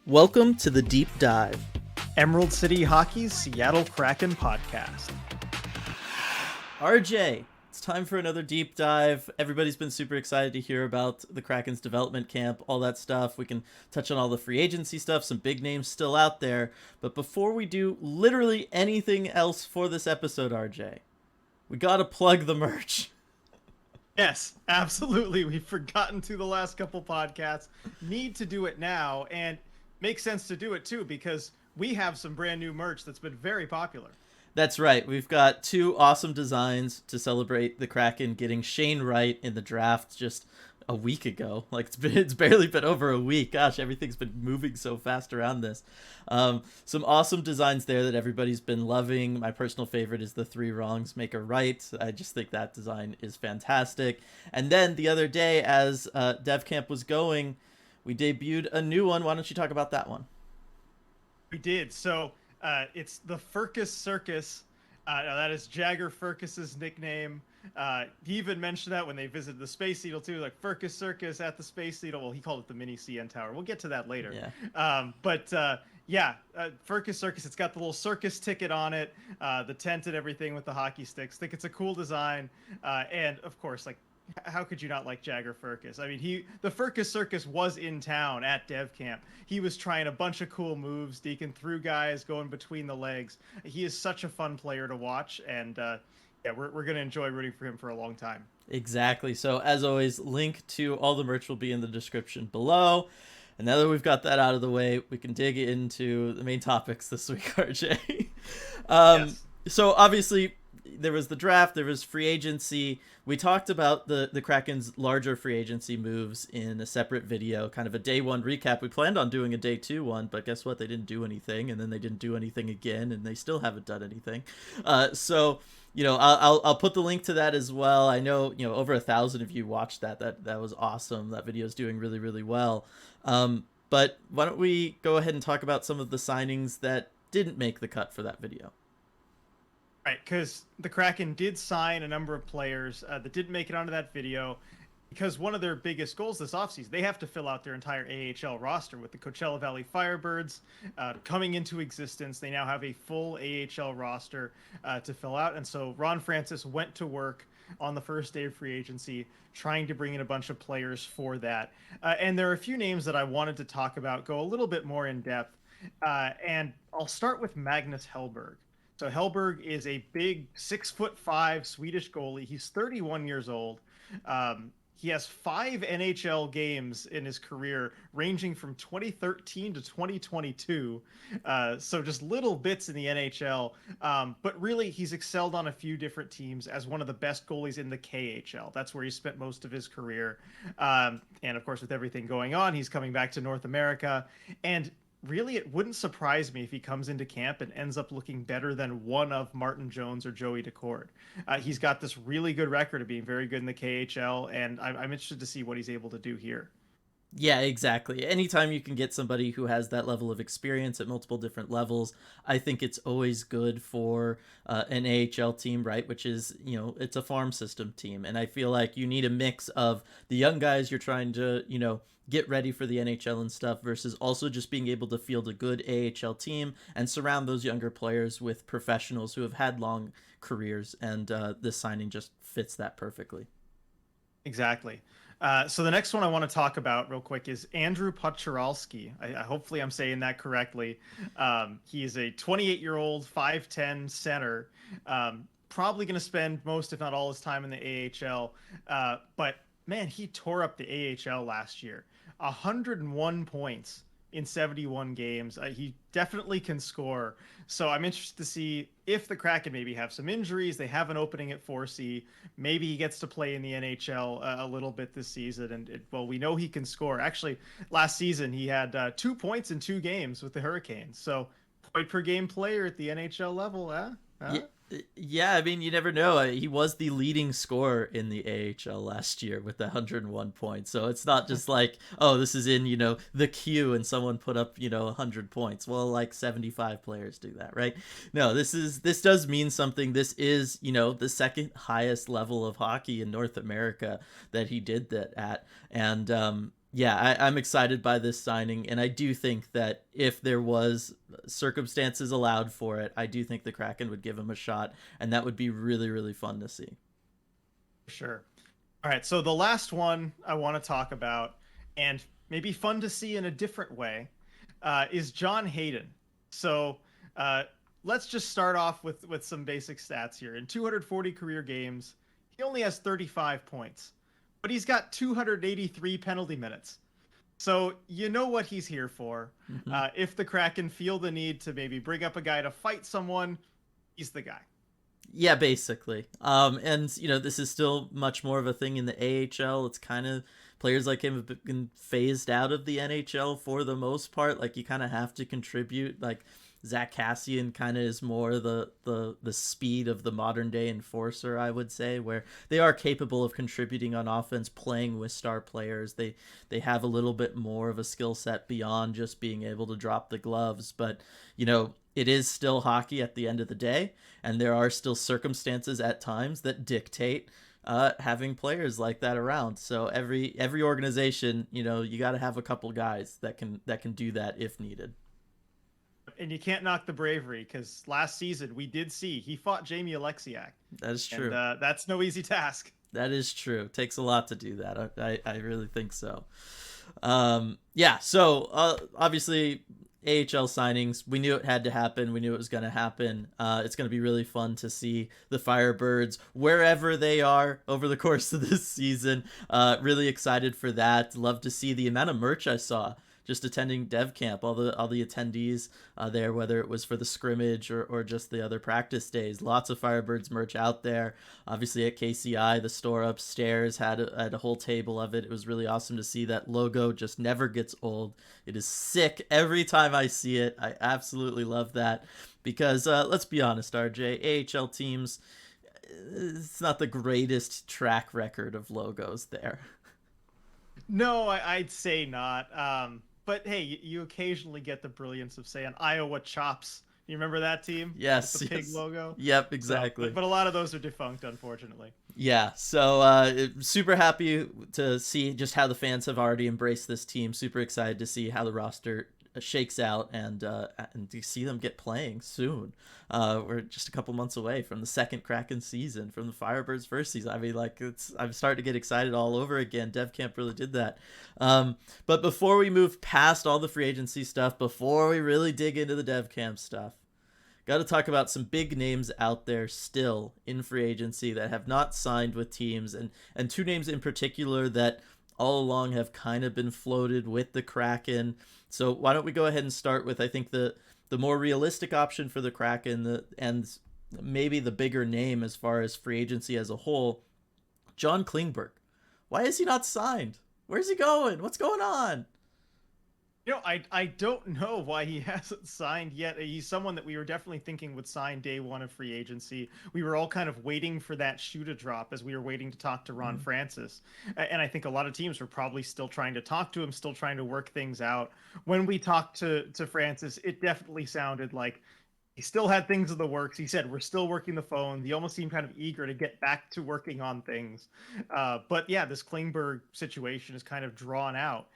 Welcome to the Deep Dive, Emerald City Hockey's Seattle Kraken podcast. RJ, it's time for another deep dive. Everybody's been super excited to hear about the Kraken's development camp, all that stuff. We can touch on all the free agency stuff, some big names still out there. But before we do literally anything else for this episode, RJ, we gotta plug the merch. Yes, absolutely. We've forgotten to the last couple podcasts. Need to do it now, and makes sense to do it too because we have some brand new merch that's been very popular. That's right. We've got two awesome designs to celebrate the Kraken getting Shane Wright in the draft just a week ago. Like it's barely been over a week. Gosh, everything's been moving so fast around this. Some awesome designs there that everybody's been loving. My personal favorite is the 3 wrongs make a right. I just think that design is fantastic. And then the other day, as Dev Camp was going, we debuted a new one. Why don't you talk about that one? We did. So it's the Firkus Circus. That is Jagger Firkus's nickname. He even mentioned that when they visited the Space Needle too, like Firkus Circus at the Space Needle. Well, he called it the mini CN Tower. We'll get to that later. Yeah. Firkus Circus. It's got the little circus ticket on it, the tent and everything with the hockey sticks. I think it's a cool design, and of course, like, how could you not like Jagger Firkus? I mean, the Firkus Circus was in town at Dev Camp. He was trying a bunch of cool moves, deking through guys, going between the legs. He is such a fun player to watch, and we're going to enjoy rooting for him for a long time. Exactly. So as always, link to all the merch will be in the description below. And now that we've got that out of the way, we can dig into the main topics this week, RJ. Yes. So obviously, there was the draft, there was free agency. We talked about the Kraken's larger free agency moves in a separate video, kind of a day one recap. We planned on doing a day two one, but guess what? They didn't do anything, and then they didn't do anything again, and they still haven't done anything. So I'll put the link to that as well. I know over 1,000 of you watched that. That was awesome. That video is doing really, really well. But why don't we go ahead and talk about some of the signings that didn't make the cut for that video? Right, because the Kraken did sign a number of players that didn't make it onto that video because one of their biggest goals this offseason, they have to fill out their entire AHL roster with the Coachella Valley Firebirds coming into existence. They now have a full AHL roster to fill out. And so Ron Francis went to work on the first day of free agency trying to bring in a bunch of players for that. And there are a few names that I wanted to talk about, go a little bit more in depth. And I'll start with Magnus Hellberg. So Hellberg is a big 6'5" Swedish goalie. He's 31 years old. He has 5 NHL games in his career, ranging from 2013 to 2022. So just little bits in the NHL. But really, he's excelled on a few different teams as one of the best goalies in the KHL. That's where he spent most of his career. And of course, with everything going on, he's coming back to North America. And really, it wouldn't surprise me if he comes into camp and ends up looking better than one of Martin Jones or Joey Daccord. He's got this really good record of being very good in the KHL, and I'm interested to see what he's able to do here. Yeah, exactly. Anytime you can get somebody who has that level of experience at multiple different levels, I think it's always good for an AHL team, right? Which is, it's a farm system team. And I feel like you need a mix of the young guys you're trying to, get ready for the NHL and stuff versus also just being able to field a good AHL team and surround those younger players with professionals who have had long careers. And this signing just fits that perfectly. Exactly. So the next one I want to talk about real quick is Andrew Podchoralski. Hopefully I'm saying that correctly. He is a 28-year-old, 5'10" center, probably going to spend most, if not all, his time in the AHL. But man, he tore up the AHL last year. 101 points in 71 games. He definitely can score. So I'm interested to see if the Kraken maybe have some injuries. They have an opening at 4C. Maybe he gets to play in the NHL a little bit this season. And we know he can score. Actually, last season he had 2 points in 2 games with the Hurricanes. So point per game player at the NHL level. Yeah, I mean, you never know. He was the leading scorer in the AHL last year with the 101 points. So it's not just like, oh, this is in, the queue and someone put up, 100 points. Well, like 75 players do that, right? No, this does mean something. This is, the second highest level of hockey in North America that he did that at. And Yeah, I'm excited by this signing, and I do think that if there was circumstances allowed for it, I do think the Kraken would give him a shot, and that would be really, really fun to see. Sure. All right, so the last one I want to talk about, and maybe fun to see in a different way, is John Hayden. So uh, let's just start off with some basic stats here. In 240 career games, he only has 35 points, but he's got 283 penalty minutes. So you know what he's here for. Hmm. If the Kraken feel the need to maybe bring up a guy to fight someone, he's the guy. Yeah, basically. And this is still much more of a thing in the AHL. It's kind of players like him have been phased out of the NHL for the most part. Like you kind of have to contribute. Like Zach Cassian kind of is more the speed of the modern day enforcer, I would say, where they are capable of contributing on offense, playing with star players. They have a little bit more of a skill set beyond just being able to drop the gloves, but it is still hockey at the end of the day, and there are still circumstances at times that dictate having players like that around. So every organization, you got to have a couple guys that can do that if needed. And you can't knock the bravery because last season we did see he fought Jamie Alexiak. That is true. And that's no easy task. That is true. It takes a lot to do that. I really think so. Yeah. So obviously AHL signings, we knew it had to happen. We knew it was going to happen. It's going to be really fun to see the Firebirds wherever they are over the course of this season. Really excited for that. Love to see the amount of merch I saw just attending Dev Camp, all the attendees there, whether it was for the scrimmage or just the other practice days. Lots of Firebirds merch out there. Obviously at KCI, the store upstairs had a whole table of it. It was really awesome to see. That logo just never gets old. It is sick every time I see it. I absolutely love that because let's be honest, RJ, AHL teams, it's not the greatest track record of logos there. No, I'd say not. But hey, you occasionally get the brilliance of, say, an Iowa Chops. You remember that team? Yes, With the pig yes. logo? Yep, exactly. But a lot of those are defunct, unfortunately. Yeah, so super happy to see just how the fans have already embraced this team. Super excited to see how the roster shakes out and to see them get playing soon. We're just a couple months away from the second Kraken season, from the Firebirds' first season. I mean, like I'm starting to get excited all over again. Dev Camp really did that. But before we move past all the free agency stuff, before we really dig into the Dev Camp stuff, got to talk about some big names out there still in free agency that have not signed with teams, and two names in particular that all along have kind of been floated with the Kraken. So why don't we go ahead and start with, I think, the more realistic option for the Kraken, and maybe the bigger name as far as free agency as a whole, John Klingberg. Why is he not signed? Where's he going? What's going on? I don't know why he hasn't signed yet. He's someone that we were definitely thinking would sign day one of free agency. We were all kind of waiting for that shoe to drop as we were waiting to talk to Ron Francis. And I think a lot of teams were probably still trying to talk to him, still trying to work things out. When we talked to Francis, it definitely sounded like he still had things in the works. He said, we're still working the phones. He almost seemed kind of eager to get back to working on things. But yeah, this Klingberg situation is kind of drawn out.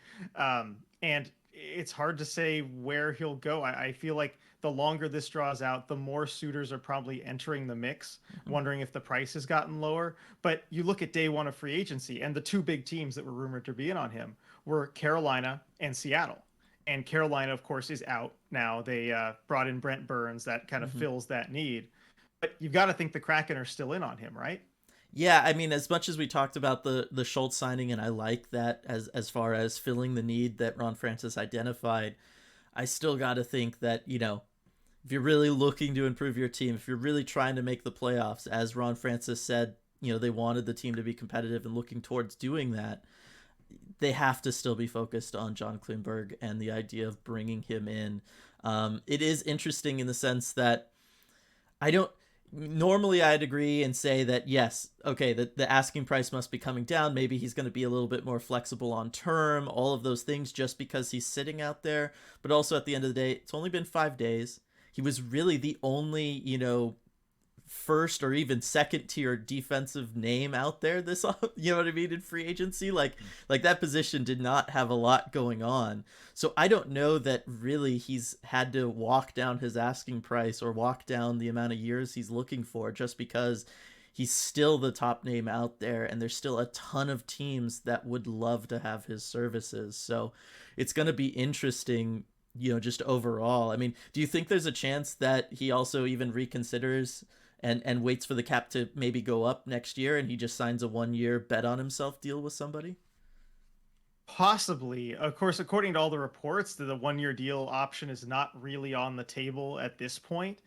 And it's hard to say where he'll go. I feel like the longer this draws out, the more suitors are probably entering the mix, wondering if the price has gotten lower. But you look at day one of free agency, and the two big teams that were rumored to be in on him were Carolina and Seattle. And Carolina, of course, is out now. They brought in Brent Burns. That kind of fills that need. But you've got to think the Kraken are still in on him, right? Yeah, I mean, as much as we talked about the Schultz signing, and I like that as far as filling the need that Ron Francis identified, I still got to think that, if you're really looking to improve your team, if you're really trying to make the playoffs, as Ron Francis said, they wanted the team to be competitive and looking towards doing that, they have to still be focused on John Klingberg and the idea of bringing him in. It is interesting in the sense that normally I'd agree and say that yes, okay, the asking price must be coming down. Maybe he's going to be a little bit more flexible on term, all of those things, just because he's sitting out there. But also at the end of the day, it's only been 5 days. He was really the only, first or even second tier defensive name out there this you know what I mean, in free agency. Like that position did not have a lot going on. So I don't know that really he's had to walk down his asking price or walk down the amount of years he's looking for, just because he's still the top name out there and there's still a ton of teams that would love to have his services. So it's going to be interesting, just overall. I mean, do you think there's a chance that he also even reconsiders and waits for the cap to maybe go up next year and he just signs a 1-year bet on himself deal with somebody? Possibly. Of course, according to all the reports, the 1-year deal option is not really on the table at this point.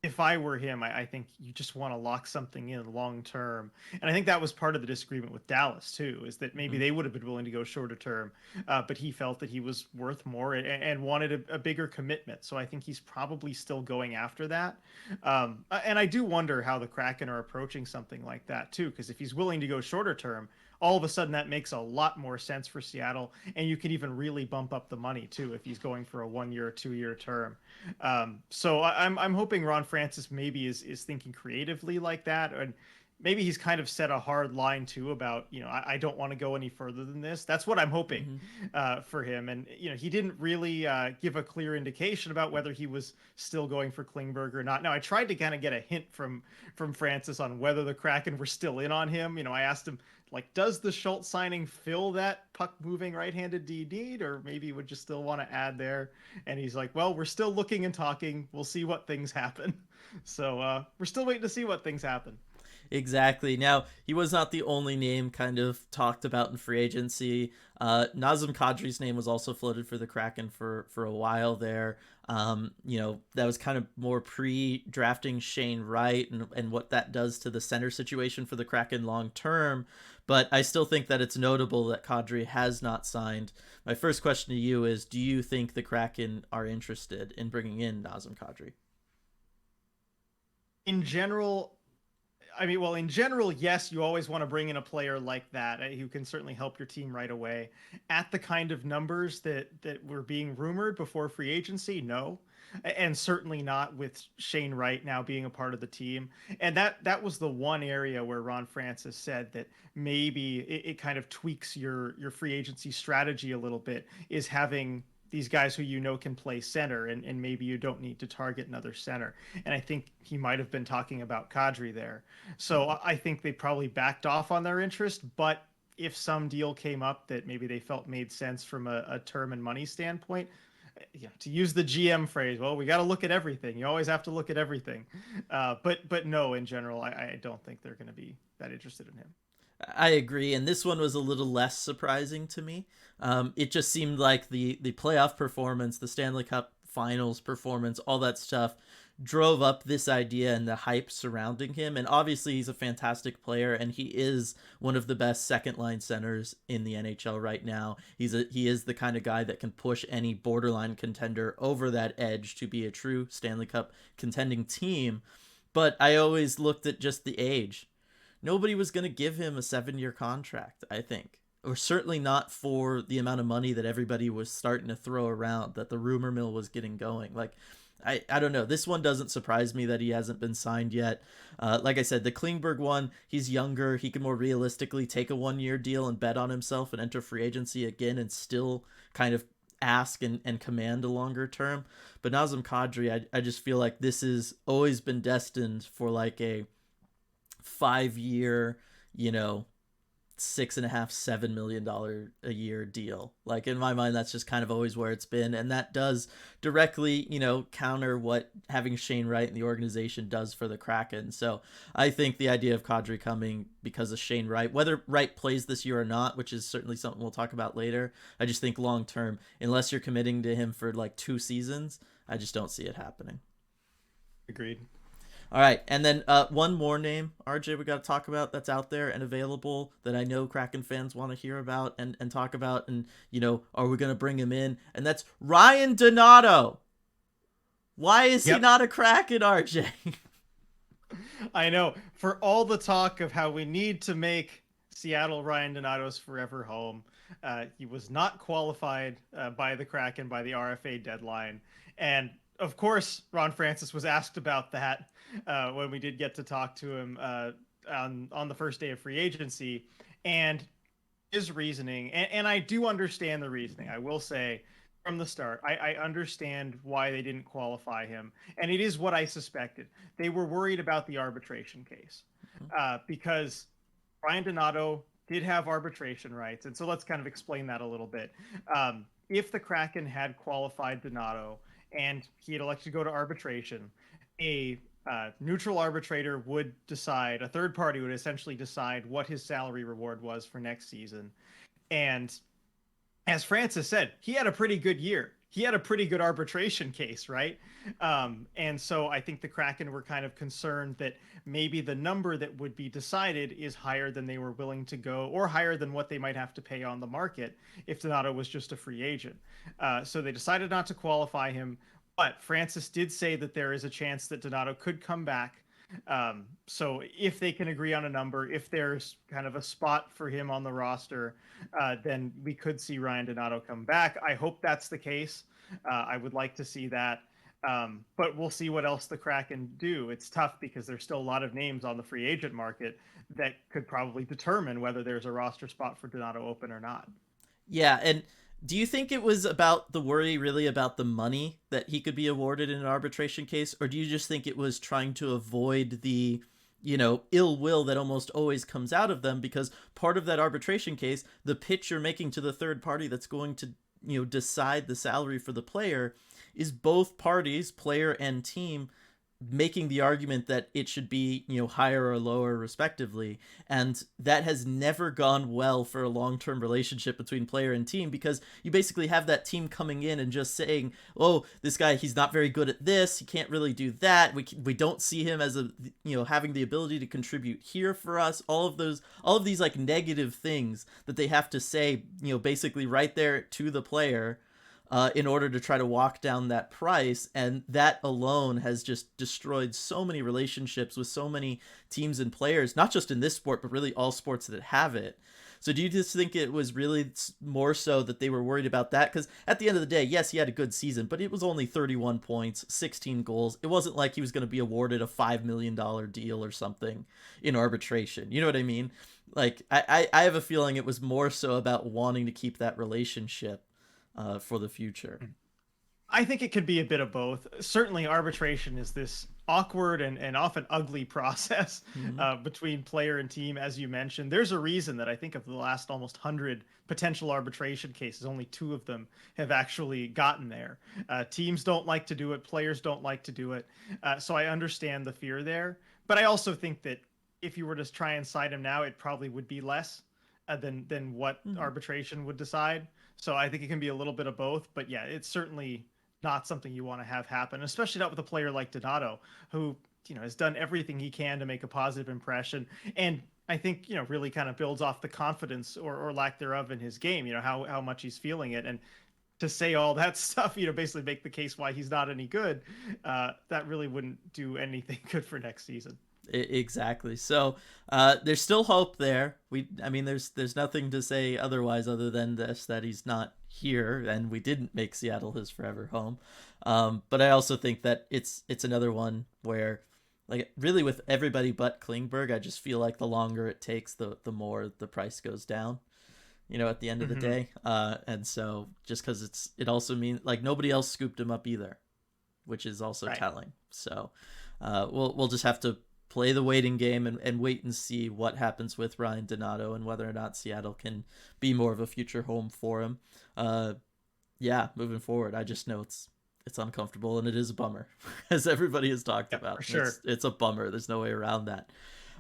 If I were him, I think you just want to lock something in long term. And I think that was part of the disagreement with Dallas, too, is that maybe they would have been willing to go shorter term, but he felt that he was worth more and wanted a bigger commitment. So I think he's probably still going after that. And I do wonder how the Kraken are approaching something like that, too, because if he's willing to go shorter term, all of a sudden that makes a lot more sense for Seattle, and you could even really bump up the money too if he's going for a 1-year or 2-year term. So I'm hoping Ron Francis maybe is thinking creatively like that, and maybe he's kind of set a hard line too about, I don't want to go any further than this. That's what I'm hoping for him. And he didn't really give a clear indication about whether he was still going for Klingberg or not. Now I tried to kind of get a hint from Francis on whether the Kraken were still in on him. I asked him, like, does the Schultz signing fill that puck moving right-handed D need, or maybe would you still want to add there? And he's like, well, we're still looking and talking. We'll see what things happen. So we're still waiting to see what things happen. Exactly. Now, he was not the only name kind of talked about in free agency. Nazem Kadri's name was also floated for the Kraken for a while there. That was kind of more pre-drafting Shane Wright and what that does to the center situation for the Kraken long term. But I still think that it's notable that Kadri has not signed. My first question to you is, do you think the Kraken are interested in bringing in Nazem Kadri? In general, yes, you always want to bring in a player like that who can certainly help your team right away. At the kind of numbers that were being rumored before free agency, no. And certainly not with Shane Wright now being a part of the team. And that was the one area where Ron Francis said that maybe it kind of tweaks your free agency strategy a little bit, is having these guys who can play center, and maybe you don't need to target another center. And I think he might have been talking about Kadri there. So I think they probably backed off on their interest, but if some deal came up that maybe they felt made sense from a term and money standpoint, to use the GM phrase, well, we got to look at everything. You always have to look at everything. But no, in general, I don't think they're going to be that interested in him. I agree, and this one was a little less surprising to me. It just seemed like the playoff performance, the Stanley Cup Finals performance, all that stuff drove up this idea and the hype surrounding him. And obviously he's a fantastic player, and he is one of the best second line centers in the NHL right now. He is the kind of guy that can push any borderline contender over that edge to be a true Stanley Cup contending team. But I always looked at just the age. Nobody was going to give him a 7-year contract, I think. Or certainly not for the amount of money that everybody was starting to throw around, that the rumor mill was getting going. Like, I don't know. This one doesn't surprise me that he hasn't been signed yet. Like I said, the Klingberg one, he's younger. He can more realistically take a 1-year deal and bet on himself and enter free agency again and still kind of ask and command a longer term. But Nazem Kadri, I just feel like this has always been destined for like a 5-year, $6.5-7 million a year deal. Like, in my mind, that's just kind of always where it's been, and that does directly counter what having Shane Wright in the organization does for the Kraken. So I think the idea of Kadri coming because of Shane Wright, whether Wright plays this year or not, which is certainly something we'll talk about later, I just think long term, unless you're committing to him for like 2 seasons, I just don't see it happening. Agreed. All right, and then one more name, RJ, we got to talk about that's out there and available that I know Kraken fans want to hear about and talk about, and, are we going to bring him in? And that's Ryan Donato. Why is he not a Kraken, RJ? I know. For all the talk of how we need to make Seattle Ryan Donato's forever home, he was not qualified by the Kraken by the RFA deadline. And of course, Ron Francis was asked about that when we did get to talk to him on the first day of free agency, and his reasoning, and I do understand the reasoning. I will say from the start, I understand why they didn't qualify him, and it is what I suspected. They were worried about the arbitration case because Ryan Donato did have arbitration rights, and so let's kind of explain that a little bit. If the Kraken had qualified Donato and he had elected to go to arbitration, a neutral arbitrator would decide, a third party would essentially decide what his salary reward was for next season. And as Francis said, he had a pretty good year. He had a pretty good arbitration case, right? And so I think the Kraken were kind of concerned that maybe the number that would be decided is higher than they were willing to go, or higher than what they might have to pay on the market if Donato was just a free agent. So they decided not to qualify him. But Francis did say that there is a chance that Donato could come back. So if they can agree on a number, if there's kind of a spot for him on the roster, then we could see Ryan Donato come back. I hope that's the case. I would like to see that. But we'll see what else the Kraken do. It's tough because there's still a lot of names on the free agent market that could probably determine whether there's a roster spot for Donato open or not. Yeah, and do you think it was about the worry really about the money that he could be awarded in an arbitration case, or do you just think it was trying to avoid the, ill will that almost always comes out of them? Because part of that arbitration case, the pitch you're making to the third party that's going to, decide the salary for the player, is both parties, player and team, making the argument that it should be, higher or lower respectively. And that has never gone well for a long-term relationship between player and team, because you basically have that team coming in and just saying, oh, this guy, he's not very good at this, he can't really do that, we don't see him as having the ability to contribute here for us. All of these like negative things that they have to say, basically right there to the player, in order to try to walk down that price. And that alone has just destroyed so many relationships with so many teams and players, not just in this sport, but really all sports that have it. So do you just think it was really more so that they were worried about that? Because at the end of the day, yes, he had a good season, but it was only 31 points, 16 goals. It wasn't like he was going to be awarded a $5 million deal or something in arbitration. You know what I mean? Like, I have a feeling it was more so about wanting to keep that relationship for the future. I think it could be a bit of both. Certainly arbitration is this awkward and often ugly process between player and team, as you mentioned. There's a reason that I think of the last almost 100 potential arbitration cases, only 2 of them have actually gotten there. Teams don't like to do it. Players don't like to do it. So I understand the fear there. But I also think that if you were to try and cite him now, it probably would be less than what arbitration would decide. So I think it can be a little bit of both, but yeah, it's certainly not something you want to have happen, especially not with a player like Donato, who, has done everything he can to make a positive impression. And I think, really kind of builds off the confidence or lack thereof in his game, how much he's feeling it. And to say all that stuff, basically make the case why he's not any good, that really wouldn't do anything good for next season. Exactly. So there's still hope there. There's nothing to say otherwise other than this, that he's not here, and we didn't make Seattle his forever home. But I also think that it's another one where, like, really with everybody but Klingberg, I just feel like the longer it takes, the more the price goes down, at the end of the day. And so just because it also means, like, nobody else scooped him up either, which is also telling. So we'll just have to play the waiting game and wait and see what happens with Ryan Donato and whether or not Seattle can be more of a future home for him. Moving forward, I just know it's uncomfortable and it is a bummer, as everybody has talked about. For sure. It's a bummer. There's no way around that.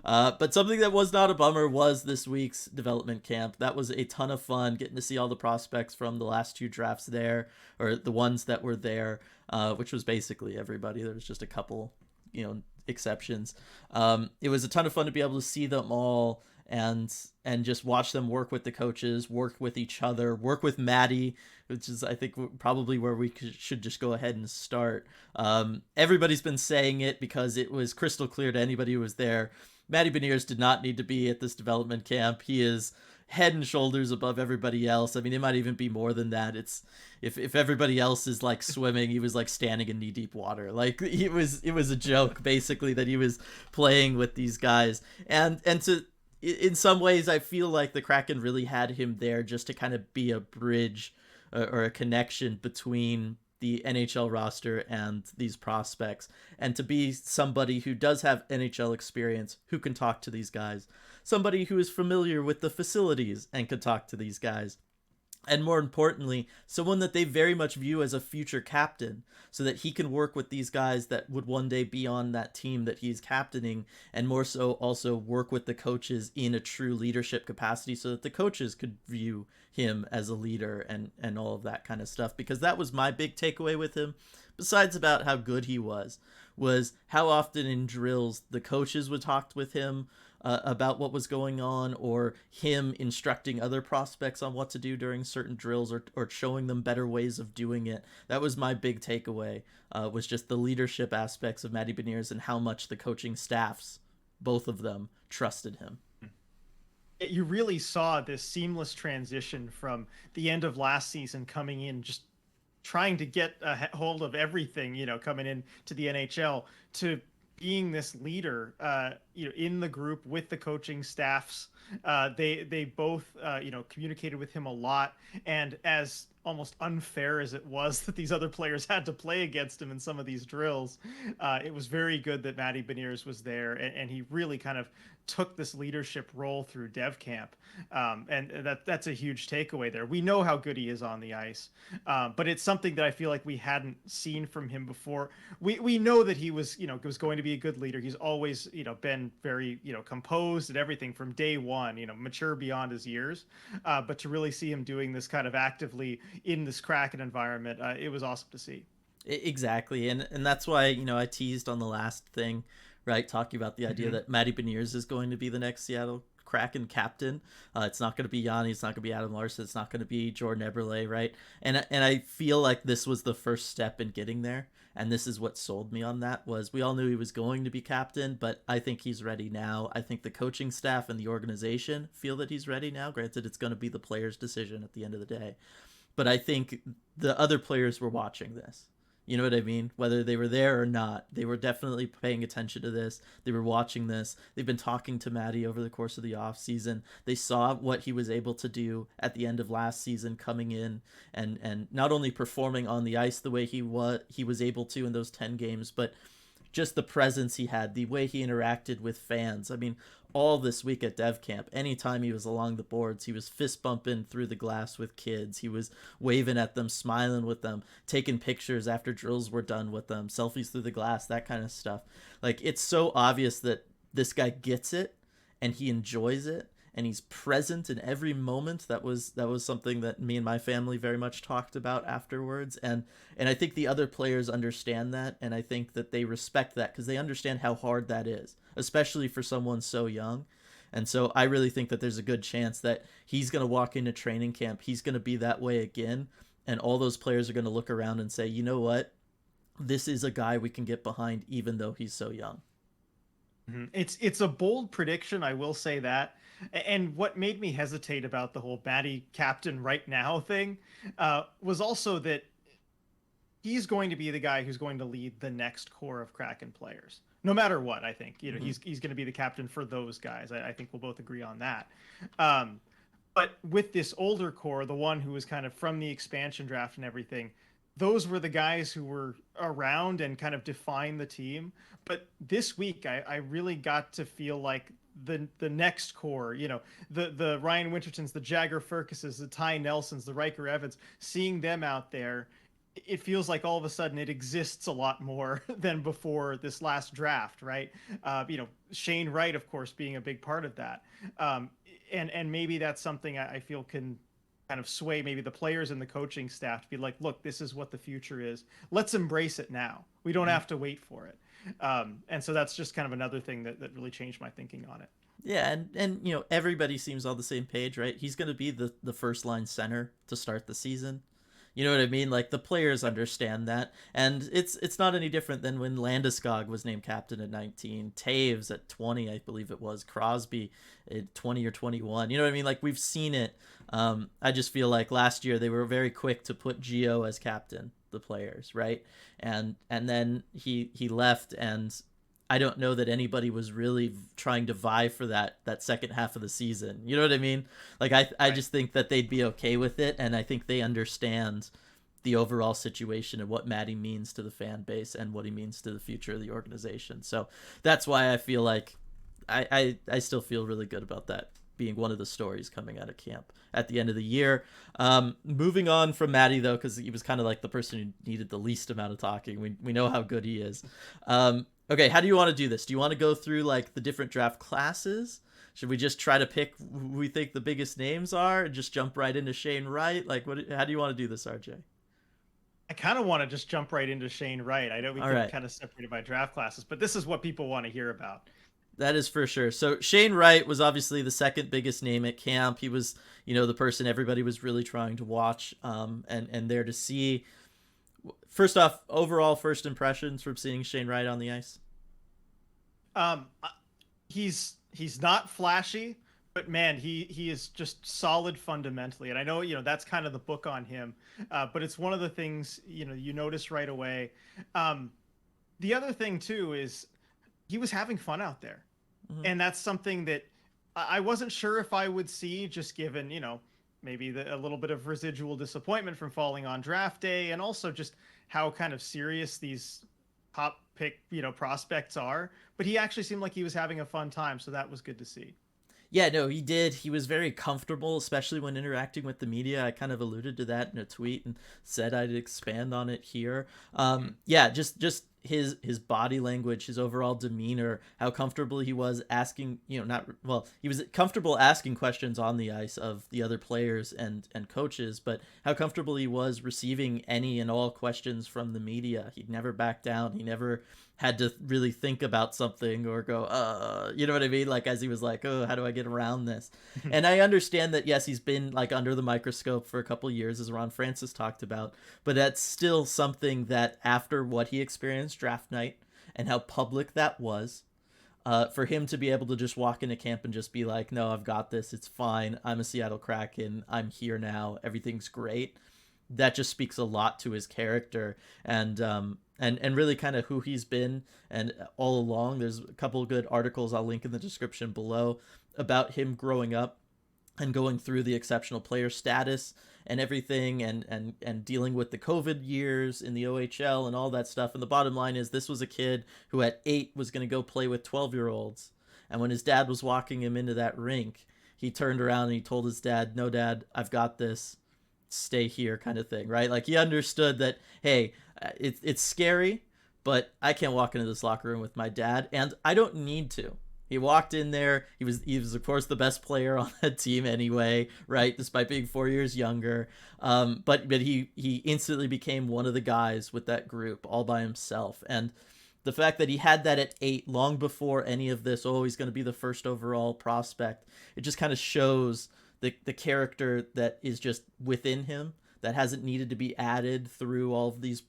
But something that was not a bummer was this week's development camp. That was a ton of fun, getting to see all the prospects from the last 2 drafts there, or the ones that were there, which was basically everybody. There was just a couple, exceptions. It was a ton of fun to be able to see them all and just watch them work with the coaches, work with each other, work with Matty, which is, I think, probably where we should just go ahead and start. Everybody's been saying it because it was crystal clear to anybody who was there. Matty Beniers did not need to be at this development camp. He is head and shoulders above everybody else. I mean, it might even be more than that. It's if everybody else is like swimming, he was like standing in knee deep water. Like it was a joke basically that he was playing with these guys. And to in some ways, I feel like the Kraken really had him there just to kind of be a bridge or a connection between the NHL roster and these prospects, and to be somebody who does have NHL experience, who can talk to these guys, somebody who is familiar with the facilities and could talk to these guys, and more importantly, someone that they very much view as a future captain, so that he can work with these guys that would one day be on that team that he's captaining, and more so also work with the coaches in a true leadership capacity, so that the coaches could view him as a leader and all of that kind of stuff. Because that was my big takeaway with him, besides about how good he was how often in drills the coaches would talk with him about what was going on, or him instructing other prospects on what to do during certain drills, or showing them better ways of doing it. That was my big takeaway, was just the leadership aspects of Matty Beniers and how much the coaching staffs, both of them, trusted him. You really saw this seamless transition from the end of last season coming in, just trying to get a hold of everything, coming in to the NHL, to being this leader, in the group with the coaching staffs. They both, communicated with him a lot. And as almost unfair as it was that these other players had to play against him in some of these drills, it was very good that Matty Beniers was there, and he really kind of took this leadership role through Dev Camp. And that's a huge takeaway there. We know how good he is on the ice, but it's something that I feel like we hadn't seen from him before. We know that he was going to be a good leader. He's always, been very, composed and everything from day one, mature beyond his years. But to really see him doing this kind of actively in this Kraken environment, it was awesome to see. Exactly. And that's why, I teased on the last thing, right, talking about the idea that Matty Beniers is going to be the next Seattle Kraken captain. It's not going to be Jani. It's not going to be Adam Larsson. It's not going to be Jordan Eberle, right? And I feel like this was the first step in getting there. And this is what sold me on that. Was we all knew he was going to be captain, but I think he's ready now. I think the coaching staff and the organization feel that he's ready now. Granted, it's going to be the player's decision at the end of the day. But I think the other players were watching this. You know what I mean? Whether they were there or not, they were definitely paying attention to this. They were watching this. They've been talking to Matty over the course of the off season. They saw what he was able to do at the end of last season, coming in and not only performing on the ice the way he was able to in those 10 games, but just the presence he had, the way he interacted with fans. I mean, all this week at Dev Camp, anytime he was along the boards, he was fist bumping through the glass with kids. He was waving at them, smiling with them, taking pictures after drills were done with them, selfies through the glass, that kind of stuff. Like, it's so obvious that this guy gets it and he enjoys it and he's present in every moment. That was something that me and my family very much talked about afterwards, and I think the other players understand that, and I think that they respect that because they understand how hard that is, especially for someone so young. And so I really think that there's a good chance that he's going to walk into training camp, he's going to be that way again, and all those players are going to look around and say, you know what, this is a guy we can get behind even though he's so young. It's a bold prediction, I will say that. And what made me hesitate about the whole Matty captain right now thing was also that he's going to be the guy who's going to lead the next core of Kraken players. No matter what, I think. He's going to be the captain for those guys. I think we'll both agree on that. But with this older core, the one who was kind of from the expansion draft and everything, those were the guys who were around and kind of defined the team. But this week, I really got to feel like the next core, the Ryan Wintertons, the Jagger Firkuses, the Ty Nelsons, the Ryker Evans, seeing them out there, it feels like all of a sudden it exists a lot more than before this last draft, right? Shane Wright, of course, being a big part of that. And maybe that's something I feel can kind of sway maybe the players and the coaching staff to be like, look, this is what the future is. Let's embrace it now. We don't have to wait for it. And so that's just kind of another thing that really changed my thinking on it. Yeah, and everybody seems on the same page, right? He's going to be the first line center to start the season. You know what I mean? Like the players understand that, and it's not any different than when Landeskog was named captain at 19, Taves at 20, I believe it was, Crosby at 20 or 21. You know what I mean? Like we've seen it. I just feel like last year they were very quick to put Gio as captain, the players, right? And then he left, and I don't know that anybody was really trying to vie for that second half of the season. You know what I mean? Like I Right. just think that they'd be okay with it, and I think they understand the overall situation and what Matty means to the fan base and what he means to the future of the organization. So that's why I feel like I still feel really good about that being one of the stories coming out of camp at the end of the year. Moving on from Matty, though, because he was kind of like the person who needed the least amount of talking. We know how good he is. Okay, how do you want to do this? Do you want to go through like the different draft classes? Should we just try to pick who we think the biggest names are and just jump right into Shane Wright? Like, how do you want to do this, RJ? I kind of want to just jump right into Shane Wright. I know we All could right. kind of separate it by draft classes, but this is what people want to hear about. That is for sure. So Shane Wright was obviously the second biggest name at camp. He was, the person everybody was really trying to watch, and there to see. First off, overall first impressions from seeing Shane Wright on the ice. Um, he's not flashy, but man, he is just solid fundamentally. And I know that's kind of the book on him, but it's one of the things you notice right away. The other thing too is he was having fun out there, and that's something that I wasn't sure if I would see, just given maybe a little bit of residual disappointment from falling on draft day, and also just how kind of serious these top pick prospects are. But he actually seemed like he was having a fun time, so that was good to see. Yeah, no, he did. He was very comfortable, especially when interacting with the media. I kind of alluded to that in a tweet and said I'd expand on it here. Yeah, just his body language, his overall demeanor, how comfortable he was asking, not well, he was comfortable asking questions on the ice of the other players and coaches, but how comfortable he was receiving any and all questions from the media. He'd never back down. He never had to really think about something or go, you know what I mean? Like, as he was like, oh, how do I get around this? And I understand that, yes, he's been like under the microscope for a couple years, as Ron Francis talked about, but that's still something that after what he experienced draft night and how public that was, for him to be able to just walk into camp and just be like, no, I've got this. It's fine. I'm a Seattle Kraken. I'm here now. Everything's great. That just speaks a lot to his character and really kind of who he's been and all along. There's a couple of good articles I'll link in the description below about him growing up and going through the exceptional player status and everything and dealing with the COVID years in the OHL and all that stuff. And the bottom line is this was a kid who at 8 was going to go play with 12-year-olds. And when his dad was walking him into that rink, he turned around and he told his dad, no, Dad, I've got this. Stay here, kind of thing, right? Like he understood that, hey, it's scary, but I can't walk into this locker room with my dad, and I don't need to. He walked in there. He was of course the best player on that team anyway, right? Despite being 4 years younger, but he instantly became one of the guys with that group all by himself, and the fact that he had that at 8, long before any of this, oh, he's going to be the first overall prospect, it just kind of shows the character that is just within him that hasn't needed to be added through all of these,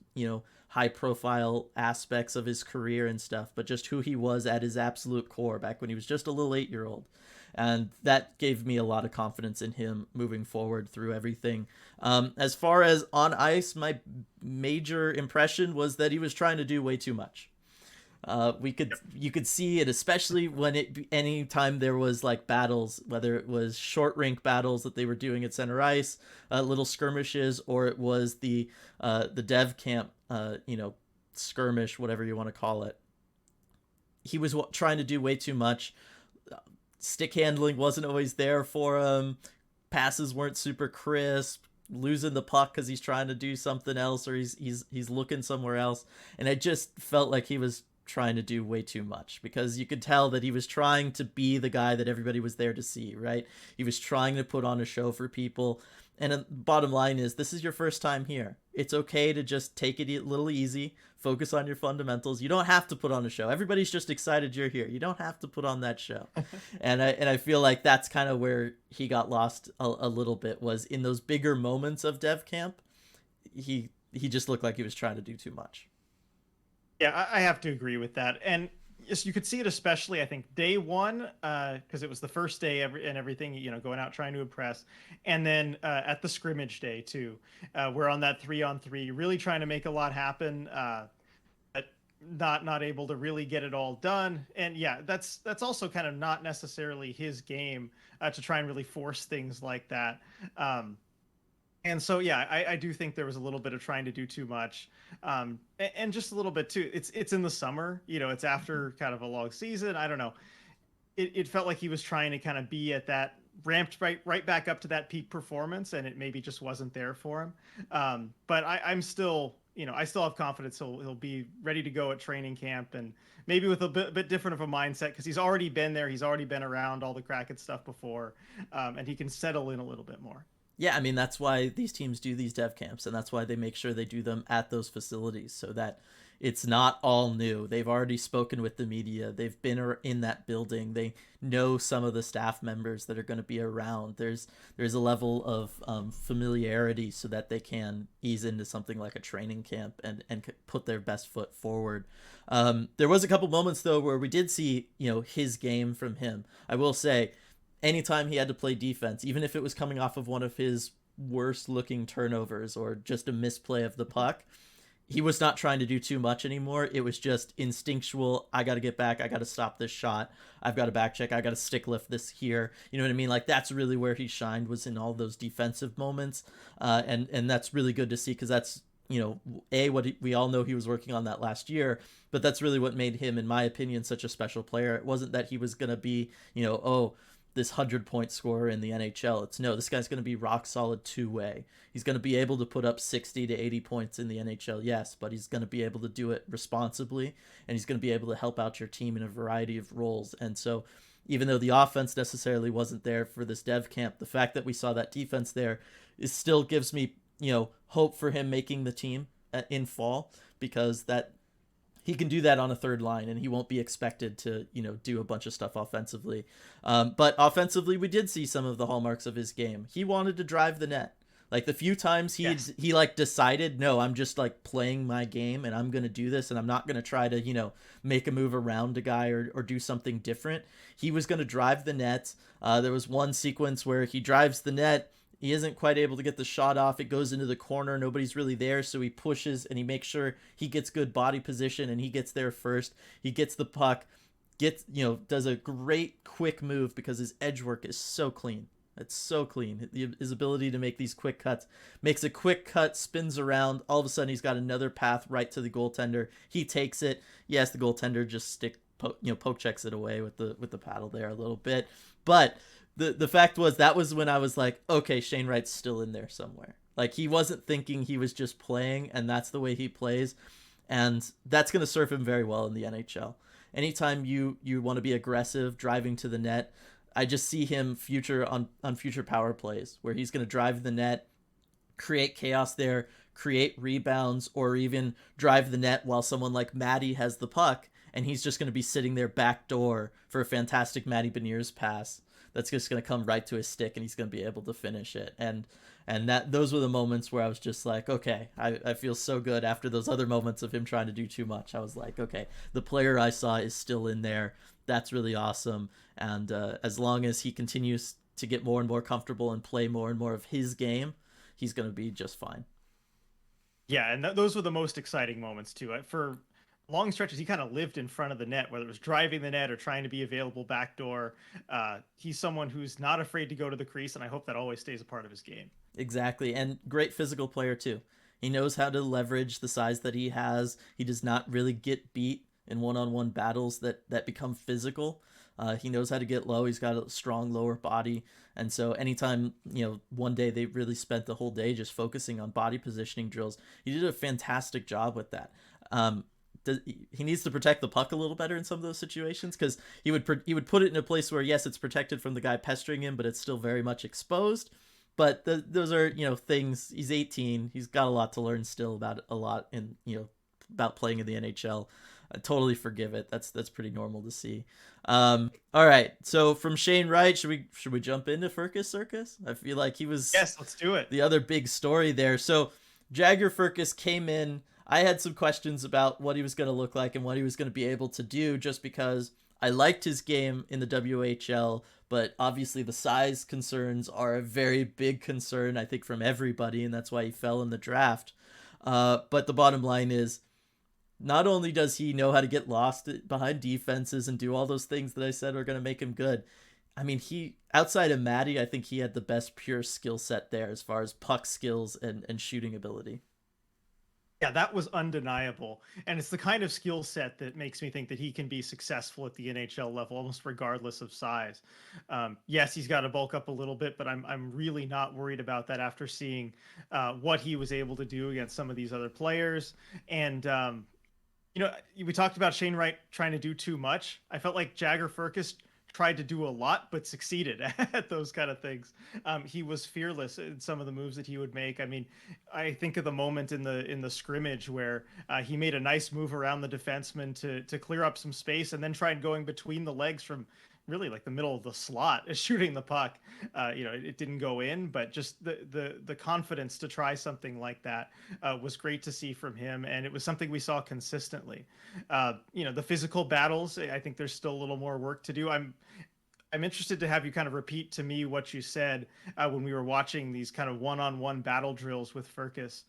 high profile aspects of his career and stuff, but just who he was at his absolute core back when he was just a little 8-year-old. And that gave me a lot of confidence in him moving forward through everything. As far as on ice, my major impression was that he was trying to do way too much. You could see it, especially when anytime there was like battles, whether it was short rink battles that they were doing at center ice, little skirmishes, or it was the dev camp, skirmish, whatever you want to call it. He was trying to do way too much. Stick handling wasn't always there for him. Passes weren't super crisp. Losing the puck because he's trying to do something else, or he's looking somewhere else, and I just felt like he was trying to do way too much, because you could tell that he was trying to be the guy that everybody was there to see, right? He was trying to put on a show for people. And bottom line is, this is your first time here. It's okay to just take it a little easy, focus on your fundamentals. You don't have to put on a show. Everybody's just excited you're here. You don't have to put on that show. and I feel like that's kind of where he got lost a little bit, was in those bigger moments of Dev Camp. he just looked like he was trying to do too much. Yeah, I have to agree with that. And yes, you could see it especially, I think, day one, because it was the first day and everything, going out trying to impress. And then at the scrimmage day, too, we're on that 3-on-3, really trying to make a lot happen, but not able to really get it all done. And yeah, that's also kind of not necessarily his game, to try and really force things like that. And so, yeah, I do think there was a little bit of trying to do too much, and just a little bit too. It's in the summer, it's after kind of a long season. I don't know. It felt like he was trying to kind of be at that ramped right back up to that peak performance, and it maybe just wasn't there for him. But I'm still, I still have confidence he'll be ready to go at training camp, and maybe with a bit different of a mindset, because he's already been there, he's already been around all the Kraken stuff before, and he can settle in a little bit more. Yeah, I mean, that's why these teams do these dev camps, and that's why they make sure they do them at those facilities, so that it's not all new. They've already spoken with the media. They've been in that building. They know some of the staff members that are going to be around. There's a level of familiarity so that they can ease into something like a training camp and put their best foot forward. There was a couple moments, though, where we did see, his game from him. I will say, anytime he had to play defense, even if it was coming off of one of his worst looking turnovers or just a misplay of the puck, he was not trying to do too much anymore. It was just instinctual. I got to get back. I got to stop this shot. I've got to back check. I got to stick lift this here. You know what I mean? Like, that's really where he shined, was in all those defensive moments. And that's really good to see, because that's, we all know he was working on that last year, but that's really what made him, in my opinion, such a special player. It wasn't that he was going to be, this 100-point scorer in the NHL. It's no, this guy's going to be rock solid two-way. He's going to be able to put up 60 to 80 points in the NHL, yes, but he's going to be able to do it responsibly, and he's going to be able to help out your team in a variety of roles. And so even though the offense necessarily wasn't there for this dev camp, the fact that we saw that defense there still gives me, hope for him making the team in fall, because that he can do that on a third line, and he won't be expected to, do a bunch of stuff offensively. But offensively, we did see some of the hallmarks of his game. He wanted to drive the net. Like, the few times he decided, no, I'm just playing my game, and I'm going to do this, and I'm not going to try to, make a move around a guy or do something different. He was going to drive the net. There was one sequence where he drives the net. He isn't quite able to get the shot off. It goes into the corner. Nobody's really there, so he pushes and he makes sure he gets good body position, and he gets there first. He gets the puck, does a great quick move, because his edge work is so clean. It's so clean. His ability to make these quick cuts, makes a quick cut, spins around. All of a sudden, he's got another path right to the goaltender. He takes it. Yes, the goaltender just poke checks it away with the paddle there a little bit, but the fact was, that was when I was like, okay, Shane Wright's still in there somewhere. Like, he wasn't thinking, he was just playing, and that's the way he plays. And that's going to serve him very well in the NHL. Anytime you want to be aggressive, driving to the net, I just see him on future power plays, where he's going to drive the net, create chaos there, create rebounds, or even drive the net while someone like Matty has the puck, and he's just going to be sitting there backdoor for a fantastic Matty Beniers pass that's just going to come right to his stick, and he's going to be able to finish it. And those were the moments where I was just like, okay, I feel so good after those other moments of him trying to do too much. I was like, okay, the player I saw is still in there. That's really awesome. And as long as he continues to get more and more comfortable and play more and more of his game, he's going to be just fine. Yeah, and those were the most exciting moments, too. For long stretches, he kind of lived in front of the net, whether it was driving the net or trying to be available backdoor. He's someone who's not afraid to go to the crease, and I hope that always stays a part of his game. Exactly, and great physical player, too. He knows how to leverage the size that he has. He does not really get beat in one-on-one battles that become physical. He knows how to get low. He's got a strong lower body. And so anytime, one day they really spent the whole day just focusing on body positioning drills, he did a fantastic job with that. He needs to protect the puck a little better in some of those situations, because he would put it in a place where, yes, it's protected from the guy pestering him, but it's still very much exposed. But those are, things. He's 18. He's got a lot to learn still about playing in the NHL. I totally forgive it. That's pretty normal to see. All right. So from Shane Wright, should we jump into Firkus Circus? I feel like he was. Yes, let's do it. The other big story there. So Jagger Firkus came in. I had some questions about what he was going to look like and what he was going to be able to do, just because I liked his game in the WHL, but obviously the size concerns are a very big concern, I think, from everybody, and that's why he fell in the draft. But the bottom line is, not only does he know how to get lost behind defenses and do all those things that I said are going to make him good, I mean, he, outside of Matty, I think he had the best pure skill set there as far as puck skills and shooting ability. Yeah, that was undeniable. And it's the kind of skill set that makes me think that he can be successful at the NHL level, almost regardless of size. Yes, he's got to bulk up a little bit, but I'm really not worried about that after seeing what he was able to do against some of these other players. And, we talked about Shane Wright trying to do too much. I felt like Jagger Firkus tried to do a lot but succeeded at those kind of things. He was fearless in some of the moves that he would make. I mean, I think of the moment in the scrimmage where he made a nice move around the defenseman to clear up some space, and then tried going between the legs from really like the middle of the slot shooting the puck. It didn't go in, but just the confidence to try something like that was great to see from him, and it was something we saw consistently. The physical battles, I think there's still a little more work to do. I'm interested to have you kind of repeat to me what you said when we were watching these kind of one-on-one battle drills with Firkus,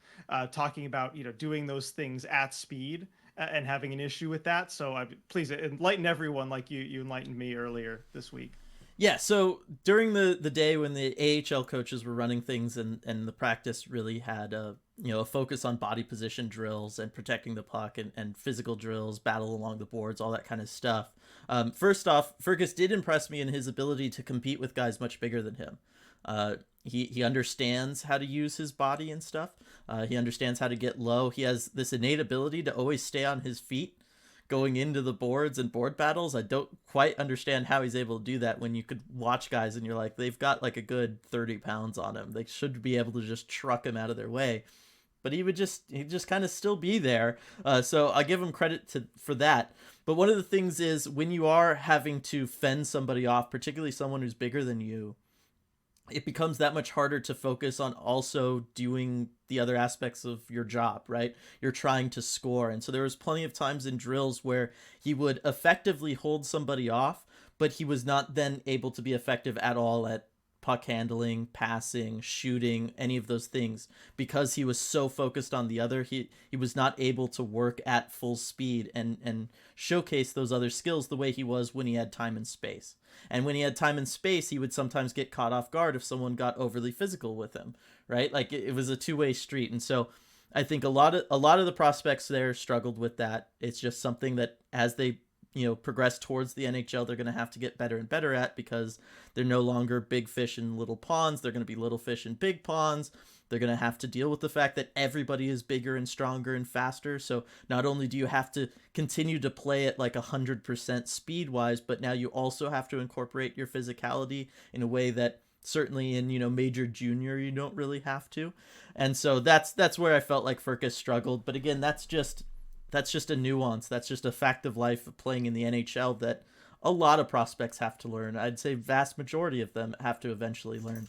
talking about doing those things at speed and having an issue with that. So please enlighten everyone like you enlightened me earlier this week. Yeah, so during the day when the AHL coaches were running things and the practice really had a focus on body position drills and protecting the puck and physical drills, battle along the boards, all that kind of stuff. First off, Fergus did impress me in his ability to compete with guys much bigger than him. He understands how to use his body and stuff. He understands how to get low. He has this innate ability to always stay on his feet going into the boards and board battles. I don't quite understand how he's able to do that when you could watch guys and you're like, they've got like a good 30 pounds on him. They should be able to just truck him out of their way. But he'd just kind of still be there. So I give him credit for that. But one of the things is when you are having to fend somebody off, particularly someone who's bigger than you, it becomes that much harder to focus on also doing the other aspects of your job, right? You're trying to score. And so there was plenty of times in drills where he would effectively hold somebody off, but he was not then able to be effective at all at puck handling, passing, shooting, any of those things, because he was so focused on the other. He was not able to work at full speed and showcase those other skills the way he was when he had time and space. And when he had time and space, he would sometimes get caught off guard if someone got overly physical with him, right? Like it was a two-way street. And so I think a lot of the prospects there struggled with that. It's just something that as they progress towards the NHL, they're going to have to get better and better at, because they're no longer big fish in little ponds. They're going to be little fish in big ponds. They're going to have to deal with the fact that everybody is bigger and stronger and faster. So not only do you have to continue to play at like 100% speed wise, but now you also have to incorporate your physicality in a way that certainly in major junior you don't really have to. And so that's where I felt like Firkus struggled. But again, that's just a nuance. That's just a fact of life of playing in the NHL that a lot of prospects have to learn. I'd say vast majority of them have to eventually learn.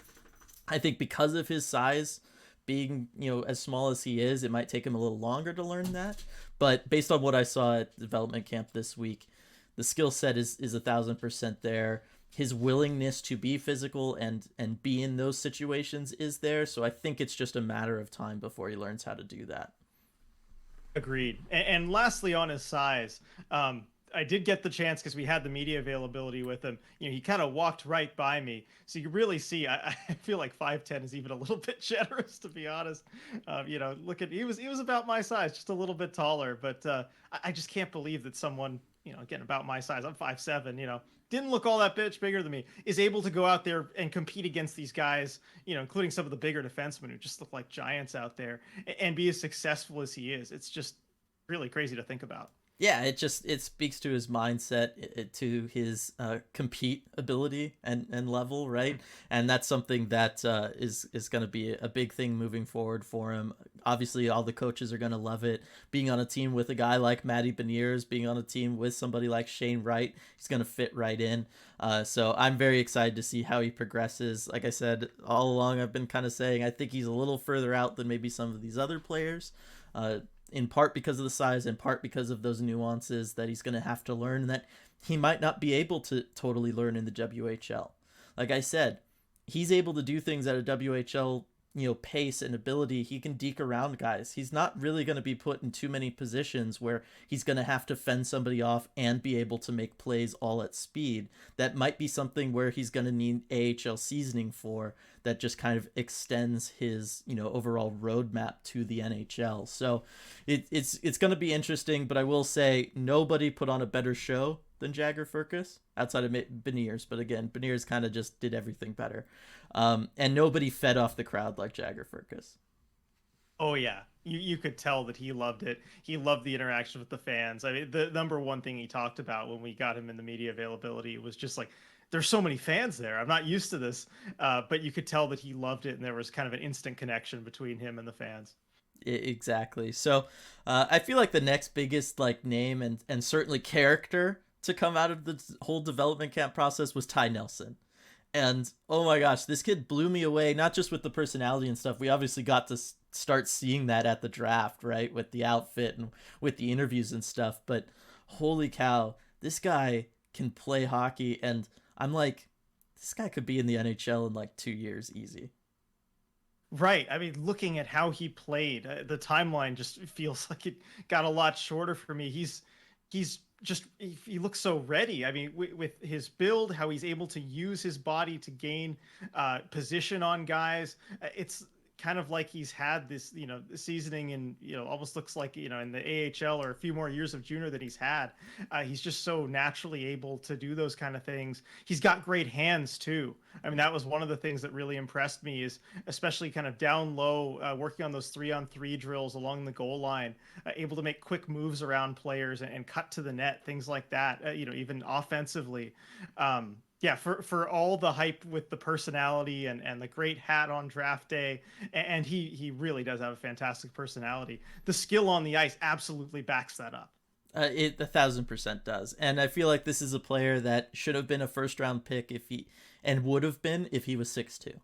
I think because of his size being, as small as he is, it might take him a little longer to learn that. But based on what I saw at development camp this week, the skill set is 1,000% there. His willingness to be physical and be in those situations is there. So I think it's just a matter of time before he learns how to do that. Agreed. And lastly, on his size, I did get the chance because we had the media availability with him. He kind of walked right by me, so you really see. I feel like 5'10" is even a little bit generous, to be honest. Look at he was about my size, just a little bit taller, but I just can't believe that someone again about my size. I'm 5'7". Didn't look all that bitch bigger than me, is able to go out there and compete against these guys, including some of the bigger defensemen who just look like giants out there, and be as successful as he is. It's just really crazy to think about. Yeah, it speaks to his mindset, to his compete ability and level, right? And that's something that is going to be a big thing moving forward for him. Obviously, all the coaches are going to love it. Being on a team with a guy like Matty Beniers, being on a team with somebody like Shane Wright, he's going to fit right in. So I'm very excited to see how he progresses. Like I said all along, I've been kind of saying I think he's a little further out than maybe some of these other players. In part because of the size, in part because of those nuances that he's going to have to learn and that he might not be able to totally learn in the WHL. Like I said, he's able to do things at a WHL, pace and ability. He can deke around guys. He's not really going to be put in too many positions where he's going to have to fend somebody off and be able to make plays all at speed. That might be something where he's going to need AHL seasoning for, that just kind of extends his overall roadmap to the NHL. So it's going to be interesting, but I will say nobody put on a better show than Jagger Firkus outside of Beniers. But again, Beniers kind of just did everything better. And nobody fed off the crowd like Jagger Firkus. Oh yeah, you could tell that he loved it. He loved the interaction with the fans. I mean, the number one thing he talked about when we got him in the media availability was just like, there's so many fans there. I'm not used to this, but you could tell that he loved it, and there was kind of an instant connection between him and the fans. Exactly. So I feel like the next biggest name and certainly character to come out of the whole development camp process was Ty Nelson. And oh my gosh, this kid blew me away, not just with the personality and stuff. We obviously got to start seeing that at the draft, right? With the outfit and with the interviews and stuff. But holy cow, this guy can play hockey. And I'm like, this guy could be in the NHL in 2 years easy. Right. I mean, looking at how he played, the timeline just feels like it got a lot shorter for me. He's just he looks so ready. I mean, with his build, how he's able to use his body to gain position on guys. It's kind of like he's had this, seasoning and, almost looks like, in the AHL or a few more years of junior that he's had. He's just so naturally able to do those kind of things. He's got great hands too. I mean, that was one of the things that really impressed me, is especially kind of down low, working on those 3-on-3 drills along the goal line, able to make quick moves around players and cut to the net, things like that, even offensively. Yeah, for all the hype with the personality and the great hat on draft day, and he really does have a fantastic personality. The skill on the ice absolutely backs that up. It 1,000% does, and I feel like this is a player that should have been a first round pick and would have been if he was 6'2".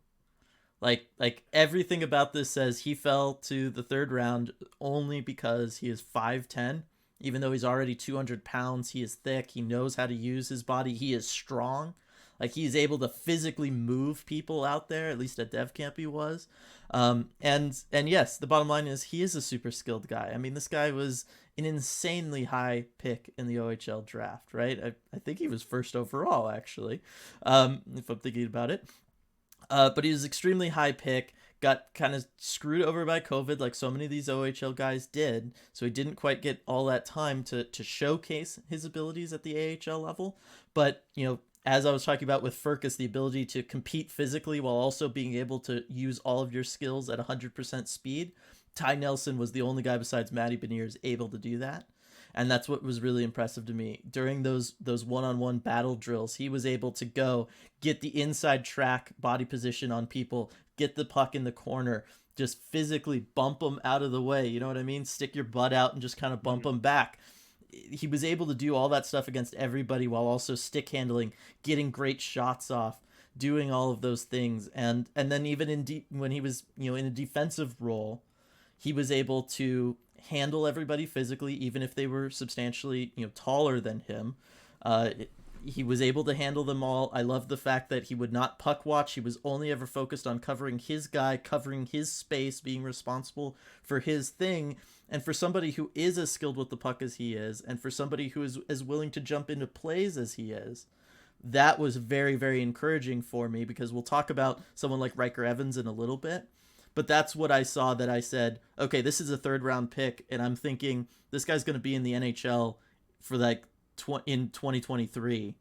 Like everything about this says he fell to the third round only because he is 5'10". Even though he's already 200 pounds, he is thick. He knows how to use his body. He is strong. Like, he's able to physically move people out there. At least at Dev Camp he was. And yes, the bottom line is he is a super skilled guy. I mean, this guy was an insanely high pick in the OHL draft, right? I think he was first overall, actually, if I'm thinking about it. But he was extremely high pick. Got kind of screwed over by COVID, like so many of these OHL guys did. So he didn't quite get all that time to showcase his abilities at the AHL level. But, as I was talking about with Firkus, the ability to compete physically while also being able to use all of your skills at 100% speed, Ty Nelson was the only guy besides Matty Beniers able to do that. And that's what was really impressive to me. During those one-on-one battle drills, he was able to go get the inside track body position on people, get the puck in the corner, just physically bump them out of the way. You know what I mean? Stick your butt out and just kind of bump them back. He was able to do all that stuff against everybody while also stick handling, getting great shots off, doing all of those things. And then even when he was, in a defensive role, he was able to handle everybody physically, even if they were substantially, taller than him. He was able to handle them all. I love the fact that he would not puck watch. He was only ever focused on covering his guy, covering his space, being responsible for his thing. And for somebody who is as skilled with the puck as he is, and for somebody who is as willing to jump into plays as he is, that was very, very encouraging for me, because we'll talk about someone like Ryker Evans in a little bit. But that's what I saw that I said, okay, this is a third round pick, and I'm thinking this guy's going to be in the NHL for in 2023.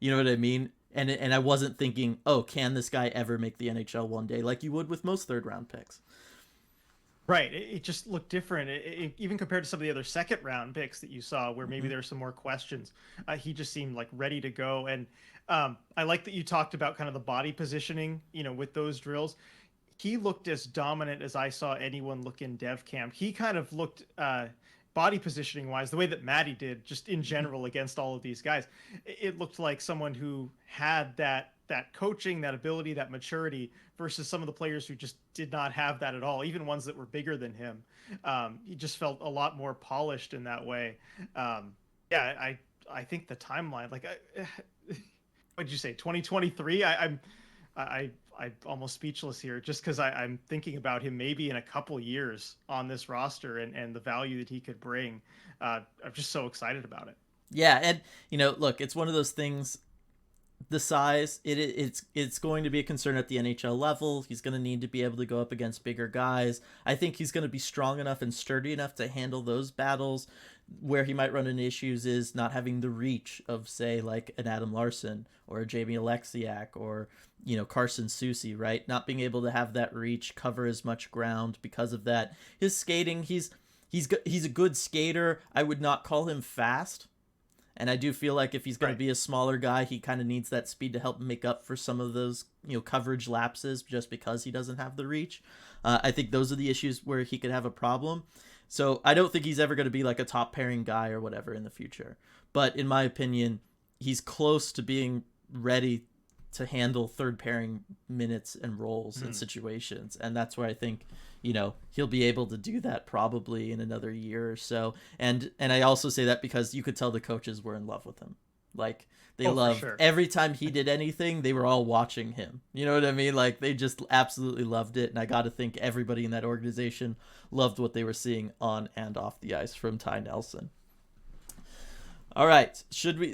You know what I mean? And I wasn't thinking, oh, can this guy ever make the NHL one day, like you would with most third round picks. Right. It just looked different. Even compared to some of the other second round picks that you saw, where maybe Hmm. there were some more questions, he just seemed like ready to go. And I like that you talked about kind of the body positioning, with those drills. He looked as dominant as I saw anyone look in dev camp. He kind of looked body positioning wise, the way that Matty did, just in general against all of these guys. It looked like someone who had that coaching, that ability, that maturity, versus some of the players who just did not have that at all. Even ones that were bigger than him. He just felt a lot more polished in that way. Yeah, I think the timeline, like, what did you say, 2023? I'm almost speechless here, just because I'm thinking about him maybe in a couple years on this roster, and the value that he could bring. I'm just so excited about it. Yeah, and look, it's one of those things. The size, it's going to be a concern at the NHL level. He's going to need to be able to go up against bigger guys. I think he's going to be strong enough and sturdy enough to handle those battles. Where he might run into issues is not having the reach of, say, like an Adam Larson or a Jamie Alexiak or Carson Soucy, right? Not being able to have that reach, cover as much ground because of that. His skating, he's a good skater. I would not call him fast. And I do feel like if he's going to Right. be a smaller guy, he kind of needs that speed to help make up for some of those, coverage lapses just because he doesn't have the reach. I think those are the issues where he could have a problem. So I don't think he's ever going to be like a top pairing guy or whatever in the future. But in my opinion, he's close to being ready to handle third pairing minutes and roles and situations. And that's where I think, he'll be able to do that probably in another year or so. And I also say that because you could tell the coaches were in love with him. Like, they Oh, for loved sure. every time he did anything, they were all watching him. You know what I mean? Like, they just absolutely loved it. And I got to think everybody in that organization loved what they were seeing on and off the ice from Ty Nelson. All right,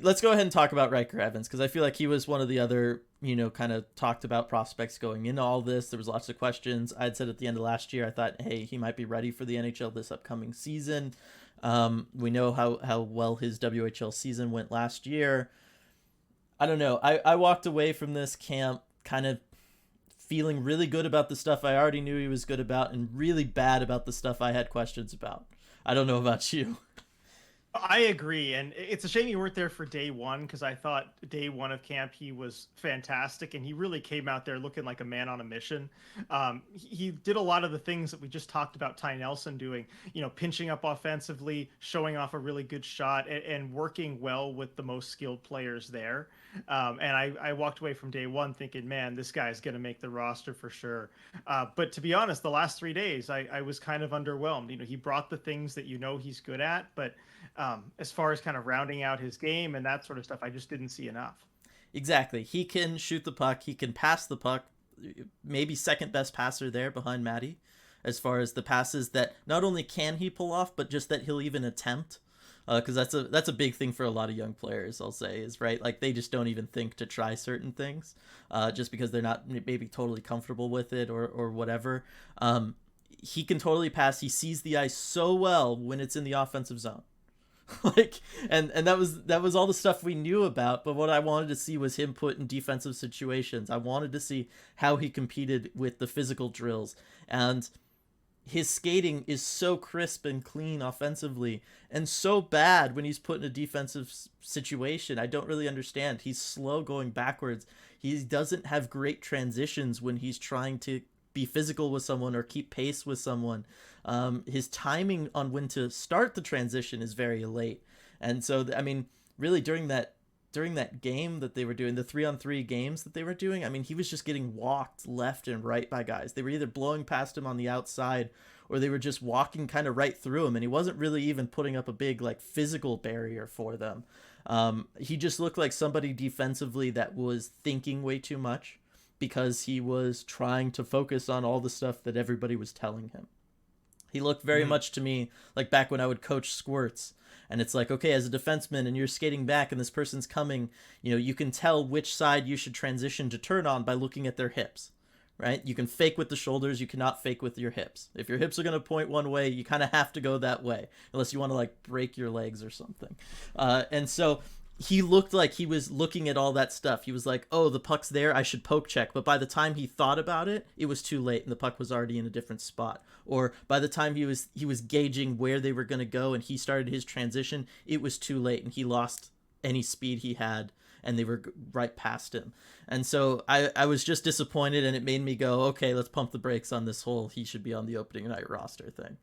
let's go ahead and talk about Ryker Evans, because I feel like he was one of the other, kind of talked about prospects going into all this. There was lots of questions. I'd said at the end of last year, I thought, hey, he might be ready for the NHL this upcoming season. We know how well his WHL season went last year. I don't know. I walked away from this camp kind of feeling really good about the stuff I already knew he was good about, and really bad about the stuff I had questions about. I don't know about you. I agree, and it's a shame you weren't there for day one, because I thought day one of camp he was fantastic, and he really came out there looking like a man on a mission. He did a lot of the things that we just talked about Ty Nelson doing, pinching up offensively, showing off a really good shot, and working well with the most skilled players there. And I walked away from day one thinking, man, this guy's going to make the roster for sure. But to be honest, the last 3 days, I was kind of underwhelmed. He brought the things that he's good at, but as far as kind of rounding out his game and that sort of stuff, I just didn't see enough. Exactly. He can shoot the puck. He can pass the puck. Maybe second best passer there behind Matty, as far as the passes that not only can he pull off, but just that he'll even attempt. Because that's a big thing for a lot of young players. I'll say is right. Like, they just don't even think to try certain things, just because they're not maybe totally comfortable with it or whatever. He can totally pass. He sees the ice so well when it's in the offensive zone. Like, and that was all the stuff we knew about, but what I wanted to see was him put in defensive situations. I wanted to see how he competed with the physical drills, and his skating is so crisp and clean offensively, and so bad when he's put in a defensive situation. I don't really understand. He's slow going backwards. He doesn't have great transitions when he's trying to be physical with someone or keep pace with someone. His timing on when to start the transition is very late. And so, I mean, really during that game that they were doing, the 3-on-3 games that they were doing, I mean, he was just getting walked left and right by guys. They were either blowing past him on the outside, or they were just walking kind of right through him, and he wasn't really even putting up a big like physical barrier for them. He just looked like somebody defensively that was thinking way too much, because he was trying to focus on all the stuff that everybody was telling him. He looked very much to me like back when I would coach squirts, and it's like, okay, as a defenseman and you're skating back and this person's coming, you can tell which side you should transition to turn on by looking at their hips, right? You can fake with the shoulders, you cannot fake with your hips. If your hips are going to point one way, you kind of have to go that way, unless you want to like break your legs or something. And so he looked like he was looking at all that stuff. He was like, oh, the puck's there, I should poke check. But by the time he thought about it, it was too late and the puck was already in a different spot. Or by the time he was gauging where they were going to go and he started his transition, it was too late and he lost any speed he had and they were right past him. And so I was just disappointed, and it made me go, okay, let's pump the brakes on this whole he should be on the opening night roster thing.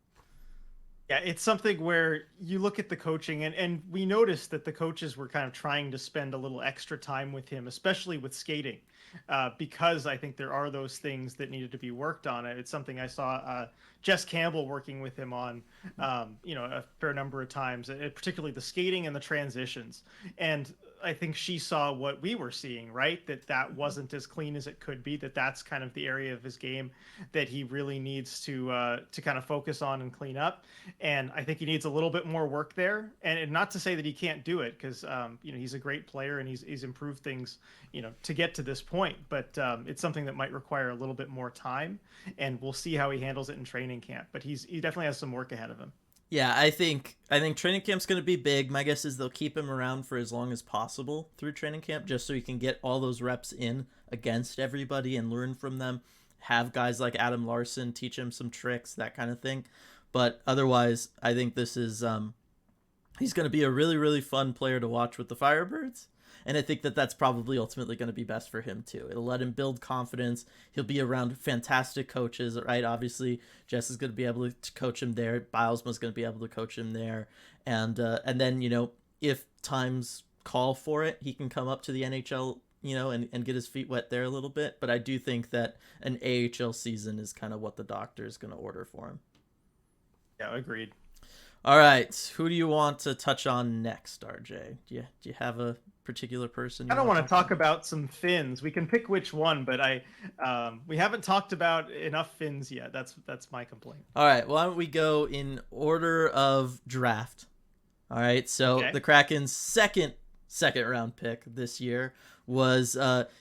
Yeah, it's something where you look at the coaching, and we noticed that the coaches were kind of trying to spend a little extra time with him, especially with skating, because I think there are those things that needed to be worked on. It's something I saw Jess Campbell working with him on, a fair number of times, particularly the skating and the transitions. And I think she saw what we were seeing, right? That wasn't as clean as it could be. That's kind of the area of his game that he really needs to kind of focus on and clean up. And I think he needs a little bit more work there. And not to say that he can't do it, because he's a great player and he's improved things, to get to this point. But it's something that might require a little bit more time, and we'll see how he handles it in training camp. But he definitely has some work ahead of him. Yeah, I think training camp's going to be big. My guess is they'll keep him around for as long as possible through training camp, just so he can get all those reps in against everybody and learn from them. Have guys like Adam Larson teach him some tricks, that kind of thing. But otherwise, I think this is he's going to be a really, really fun player to watch with the Firebirds. And I think that's probably ultimately going to be best for him too. It'll let him build confidence. He'll be around fantastic coaches, right? Obviously, Jess is going to be able to coach him there. Bilesma's going to be able to coach him there. And then, if times call for it, he can come up to the NHL, and get his feet wet there a little bit. But I do think that an AHL season is kind of what the doctor is going to order for him. Yeah, agreed. All right, who do you want to touch on next, RJ? Do you have a particular person? I don't want to talk about some Finns. We can pick which one, but we haven't talked about enough Finns yet. That's my complaint. All right, why don't we go in order of draft? All right, so okay. The Kraken's second round pick this year was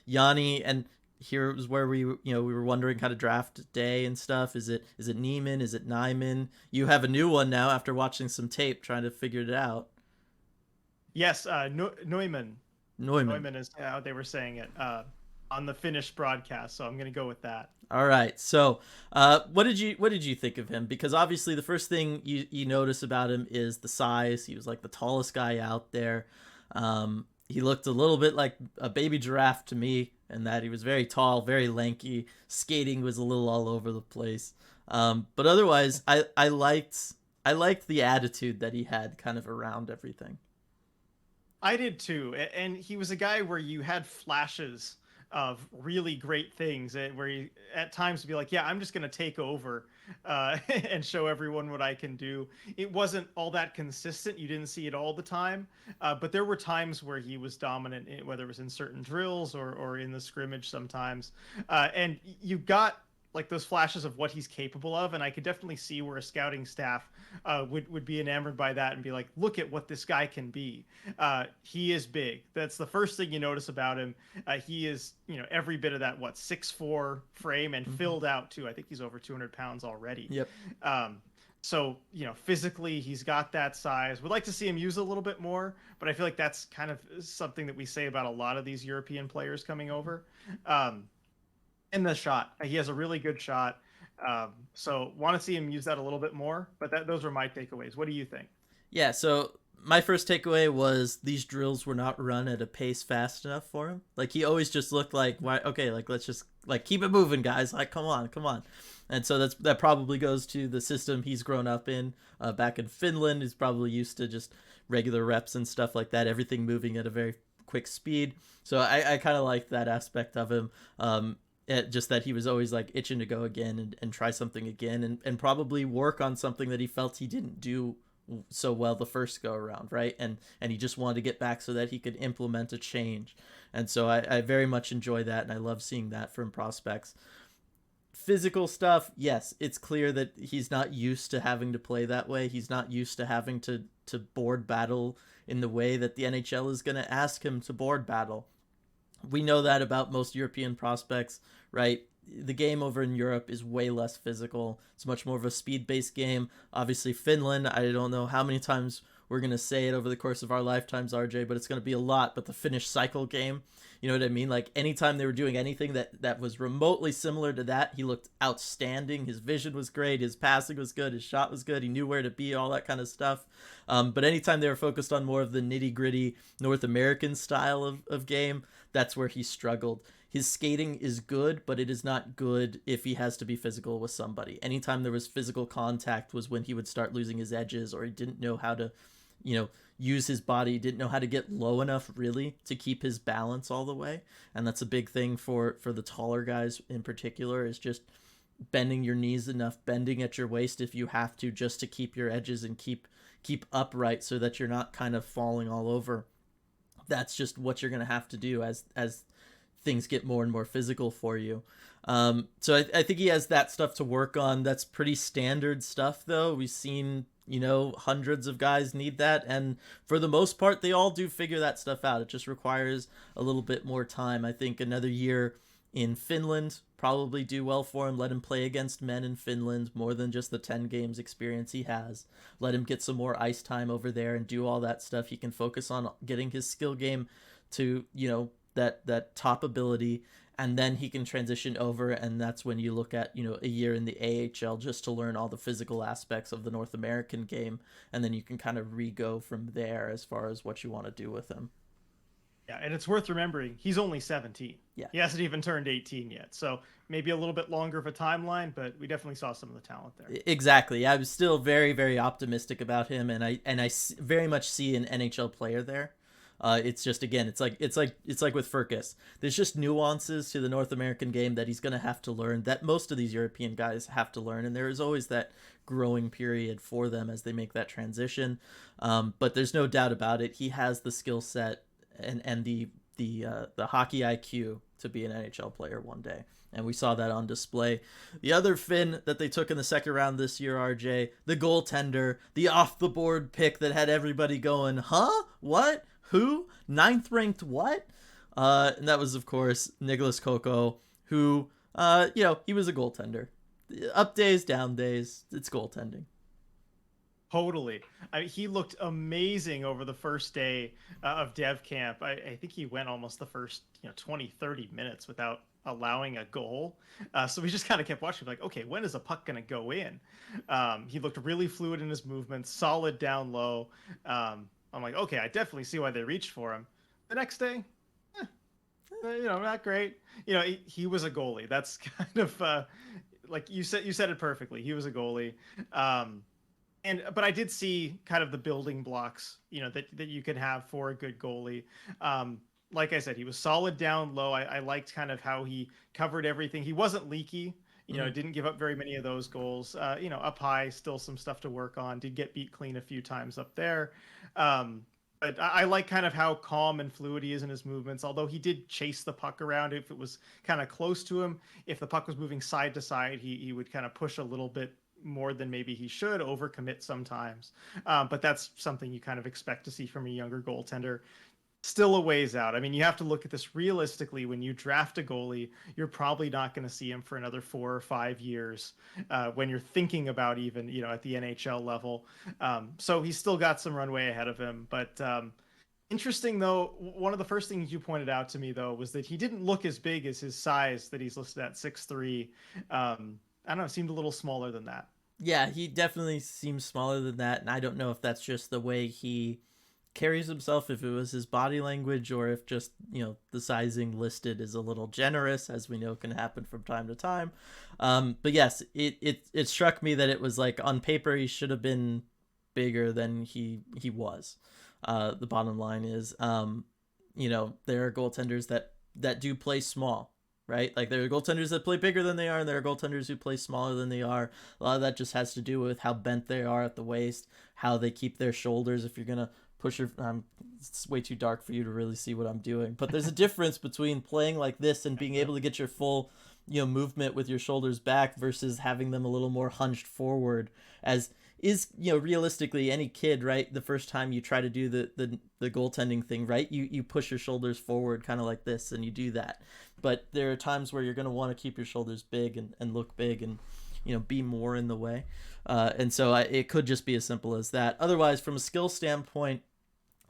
Jani, and here was where we were wondering kind of draft day and stuff. Is it Nyman? Is it Nyman? You have a new one now after watching some tape, trying to figure it out. Yes, Nyman. Nyman is how they were saying it on the Finnish broadcast. So I'm going to go with that. All right. So, what did you think of him? Because obviously the first thing you notice about him is the size. He was like the tallest guy out there. He looked a little bit like a baby giraffe to me, and that he was very tall, very lanky. Skating was a little all over the place. But otherwise, I liked the attitude that he had kind of around everything. I did too. And he was a guy where you had flashes of really great things, where he at times would be like, yeah, I'm just going to take over and show everyone what I can do. It wasn't all that consistent. You didn't see it all the time. But there were times where he was dominant, whether it was in certain drills or in the scrimmage sometimes. And you got like those flashes of what he's capable of. And I could definitely see where a scouting staff would be enamored by that and be like, look at what this guy can be. He is big. That's the first thing you notice about him. He is, every bit of that, 6'4" frame and filled out too. I think he's over 200 pounds already. Yep. So, physically he's got that size. Would like to see him use a little bit more, but I feel like that's kind of something that we say about a lot of these European players coming over. In the shot, he has a really good shot. So want to see him use that a little bit more, but those were my takeaways. What do you think? Yeah, so my first takeaway was these drills were not run at a pace fast enough for him. Like, he always just looked like, why? Okay, like, let's just keep it moving, guys. Like, come on. And so that probably goes to the system he's grown up in. Back in Finland, he's probably used to just regular reps and stuff like that, everything moving at a very quick speed. So I kind of like that aspect of him. Just that he was always like itching to go again and try something again and probably work on something that he felt he didn't do so well the first go around, right? And he just wanted to get back so that he could implement a change. And so I very much enjoy that, and I love seeing that from prospects. Physical stuff, yes, it's clear that he's not used to having to play that way. He's not used to having to board battle in the way that the NHL is going to ask him to board battle. We know that about most European prospects, right? The game over in Europe is way less physical. It's much more of a speed-based game. Obviously, Finland, I don't know how many times we're going to say it over the course of our lifetimes, RJ, but it's going to be a lot. But the finish cycle game, you know what I mean? Like anytime they were doing anything that was remotely similar to that, he looked outstanding. His vision was great. His passing was good. His shot was good. He knew where to be, all that kind of stuff. But anytime they were focused on more of the nitty gritty North American style of game, that's where he struggled. His skating is good, but it is not good if he has to be physical with somebody. Anytime there was physical contact was when he would start losing his edges, or he didn't know how to, use his body. He didn't know how to get low enough really to keep his balance all the way. And that's a big thing for the taller guys in particular, is just bending your knees enough, bending at your waist if you have to, just to keep your edges and keep upright so that you're not kind of falling all over. That's just what you're going to have to do as things get more and more physical for you. So I think he has that stuff to work on. That's pretty standard stuff, though. We've seen, hundreds of guys need that. And for the most part, they all do figure that stuff out. It just requires a little bit more time. I think another year in Finland probably do well for him. Let him play against men in Finland more than just the 10 games experience he has. Let him get some more ice time over there and do all that stuff. He can focus on getting his skill game to, that top ability, and then he can transition over, and that's when you look at a year in the AHL just to learn all the physical aspects of the North American game, and then you can kind of re-go from there as far as what you want to do with him. Yeah, and it's worth remembering he's only 17. Yeah, he hasn't even turned 18 yet, so maybe a little bit longer of a timeline, but we definitely saw some of the talent there. Exactly. I was still very, very optimistic about him, and I very much see an NHL player there. It's just, again, it's like with Firkus. There's just nuances to the North American game that he's going to have to learn, that most of these European guys have to learn, and there is always that growing period for them as they make that transition. But there's no doubt about it. He has the skill set and the hockey IQ to be an NHL player one day. And we saw that on display. The other Finn that they took in the second round this year, RJ, the goaltender, the off-the-board pick that had everybody going, huh? What? Who? 9th ranked what? And that was, of course, Niklas Kokko, who, he was a goaltender. Up days, down days, it's goaltending. Totally. He looked amazing over the first day of Dev Camp. I think he went almost the first 20, 30 minutes without allowing a goal. So we just kind of kept watching, like, okay, when is a puck going to go in? He looked really fluid in his movements, solid down low. I'm like, okay, I definitely see why they reached for him. The next day, not great. He was a goalie. That's kind of like you said it perfectly. He was a goalie. But I did see kind of the building blocks, that you can have for a good goalie. Like I said, he was solid down low. I liked kind of how he covered everything. He wasn't leaky. Didn't give up very many of those goals. Up high, still some stuff to work on. Did get beat clean a few times up there. But I like kind of how calm and fluid he is in his movements, although he did chase the puck around if it was kind of close to him. If the puck was moving side to side, he would kind of push a little bit more than maybe he should, overcommit sometimes. But that's something you kind of expect to see from a younger goaltender. Still a ways out. I mean, you have to look at this realistically. When you draft a goalie, you're probably not going to see him for another 4 or 5 years when you're thinking about even, at the NHL level. So he's still got some runway ahead of him. But interesting, though, one of the first things you pointed out to me, though, was that he didn't look as big as his size that he's listed at 6'3". I don't know, seemed a little smaller than that. Yeah, he definitely seems smaller than that. And I don't know if that's just the way he carries himself, if it was his body language, or if just the sizing listed is a little generous, as we know can happen from time to time. But yes, it struck me that it was like, on paper he should have been bigger than he was. The bottom line is there are goaltenders that do play small, right? Like, there are goaltenders that play bigger than they are, and there are goaltenders who play smaller than they are. A lot of that just has to do with how bent they are at the waist, how they keep their shoulders. If you're gonna push your it's way too dark for you to really see what I'm doing, but there's a difference between playing like this and being able to get your full movement with your shoulders back versus having them a little more hunched forward, as is realistically any kid, right? The first time you try to do the goaltending thing, right, you push your shoulders forward kind of like this, and you do that. But there are times where you're going to want to keep your shoulders big and look big, and be more in the way. And so it could just be as simple as that. Otherwise, from a skill standpoint,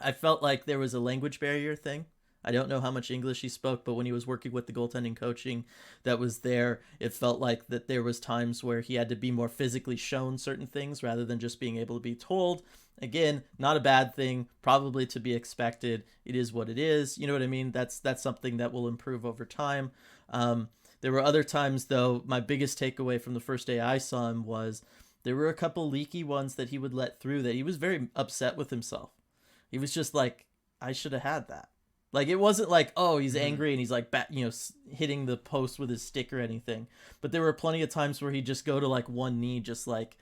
I felt like there was a language barrier thing. I don't know how much English he spoke, but when he was working with the goaltending coaching that was there, it felt like that there was times where he had to be more physically shown certain things rather than just being able to be told. Again, not a bad thing, probably to be expected. It is what it is. You know what I mean? That's something that will improve over time. There were other times, though, my biggest takeaway from the first day I saw him was there were a couple leaky ones that he would let through that he was very upset with himself. He was just like, I should have had that. Like, it wasn't like, oh, he's angry and he's like, hitting the post with his stick or anything. But there were plenty of times where he'd just go to like one knee, just like,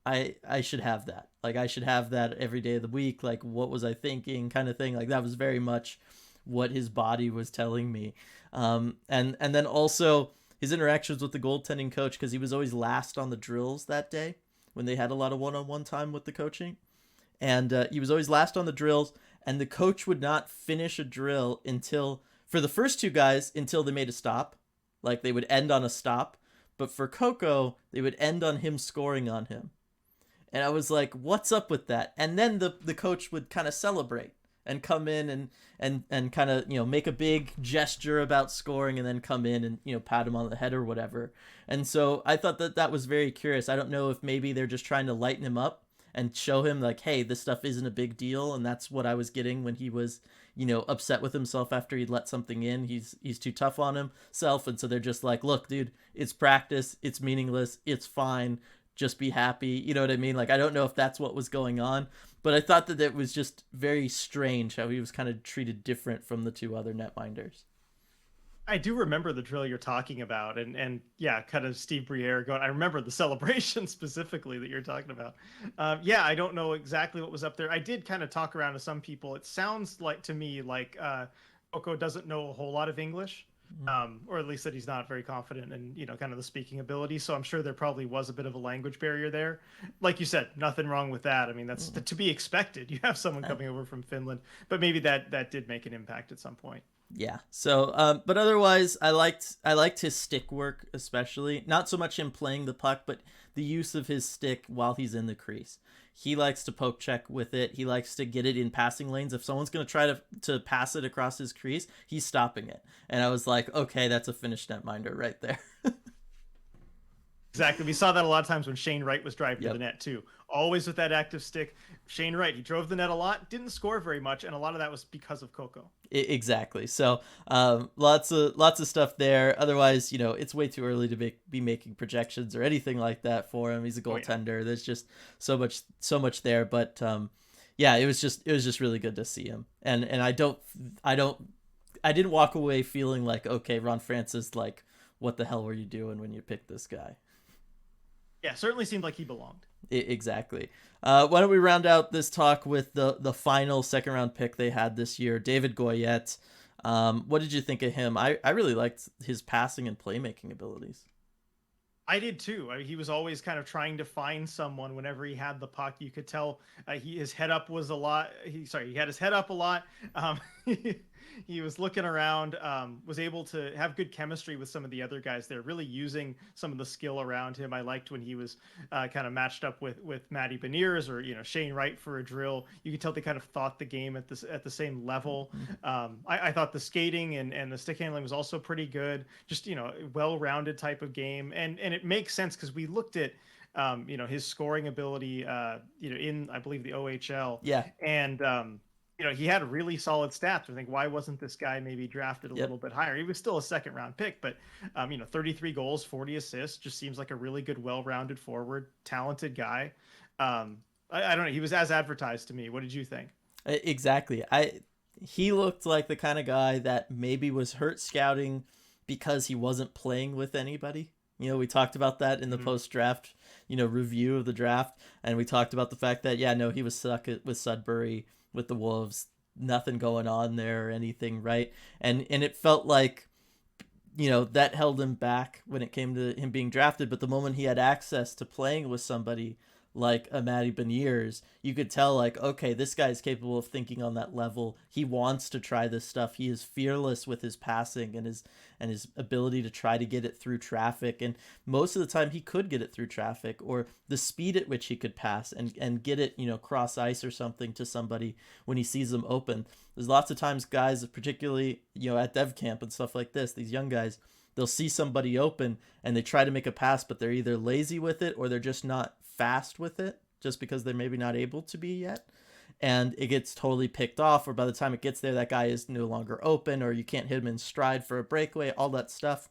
I should have that. Like, I should have that every day of the week. Like, what was I thinking, kind of thing. Like, that was very much what his body was telling me. And then also his interactions with the goaltending coach, because he was always last on the drills that day when they had a lot of one-on-one time with the coaching. And he was always last on the drills, and the coach would not finish a drill for the first two guys, until they made a stop. Like, they would end on a stop. But for Kokko, they would end on him scoring on him. And I was like, what's up with that? And then the coach would kind of celebrate and come in and kind of, make a big gesture about scoring, and then come in and, pat him on the head or whatever. And so I thought that was very curious. I don't know if maybe they're just trying to lighten him up and show him like, hey, this stuff isn't a big deal. And that's what I was getting when he was, upset with himself after he'd let something in. He's too tough on himself. And so they're just like, look, dude, it's practice. It's meaningless. It's fine. Just be happy. You know what I mean? Like, I don't know if that's what was going on, but I thought that it was just very strange how he was kind of treated different from the two other netminders. I do remember the drill you're talking about, and yeah, kind of Steve Briere going. I remember the celebration specifically that you're talking about. Yeah, I don't know exactly what was up there. I did kind of talk around to some people. It sounds like to me like Kokko doesn't know a whole lot of English, or at least that he's not very confident in kind of the speaking ability. So I'm sure there probably was a bit of a language barrier there. Like you said, nothing wrong with that. I mean, that's to be expected. You have someone coming over from Finland, but maybe that did make an impact at some point. Yeah. So, but otherwise, I liked his stick work, especially not so much him playing the puck, but the use of his stick while he's in the crease. He likes to poke check with it. He likes to get it in passing lanes. If someone's going to try to pass it across his crease, he's stopping it. And I was like, okay, that's a Finnish netminder right there. Exactly. We saw that a lot of times when Shane Wright was driving to the net too. Always with that active stick. Shane Wright, he drove the net a lot, didn't score very much, and a lot of that was because of Kokko. Exactly. So lots of stuff there. Otherwise, it's way too early to be making projections or anything like that for him. He's a goaltender. Oh, yeah. There's just so much there. But yeah, it was just really good to see him. And I didn't walk away feeling like, okay, Ron Francis, like, what the hell were you doing when you picked this guy? Yeah, certainly seemed like he belonged. Exactly. Why don't we round out this talk with the final second round pick they had this year, David Goyette. What did you think of him? I really liked his passing and playmaking abilities. I did too. He was always kind of trying to find someone whenever he had the puck. You could tell his head up was a lot. He had his head up a lot. He was looking around, was able to have good chemistry with some of the other guys there, really using some of the skill around him. I liked when he was kind of matched up with Matty Beniers or Shane Wright for a drill. You could tell they kind of thought the game at the same level. I thought the skating and the stick handling was also pretty good. Just well-rounded type of game, and it makes sense because we looked at his scoring ability in I believe the OHL. Yeah, and he had really solid stats. I think, why wasn't this guy maybe drafted a little bit higher? He was still a second round pick, but 33 goals, 40 assists, just seems like a really good, well-rounded forward, talented guy. I don't know. He was as advertised to me. What did you think? Exactly. He looked like the kind of guy that maybe was hurt scouting because he wasn't playing with anybody. We talked about that in the post-draft, review of the draft. And we talked about the fact that, he was stuck with Sudbury, with the Wolves, nothing going on there or anything, right? And it felt like, that held him back when it came to him being drafted. But the moment he had access to playing with somebody like a Matty Beniers, you could tell like, okay, this guy's capable of thinking on that level. He wants to try this stuff. He is fearless with his passing and his ability to try to get it through traffic. And most of the time he could get it through traffic, or the speed at which he could pass and get it, cross ice or something to somebody when he sees them open. There's lots of times guys, particularly, at Dev Camp and stuff like this, these young guys, they'll see somebody open and they try to make a pass, but they're either lazy with it or they're just not fast with it, just because they're maybe not able to be yet. And it gets totally picked off, or by the time it gets there, that guy is no longer open, or you can't hit him in stride for a breakaway, all that stuff.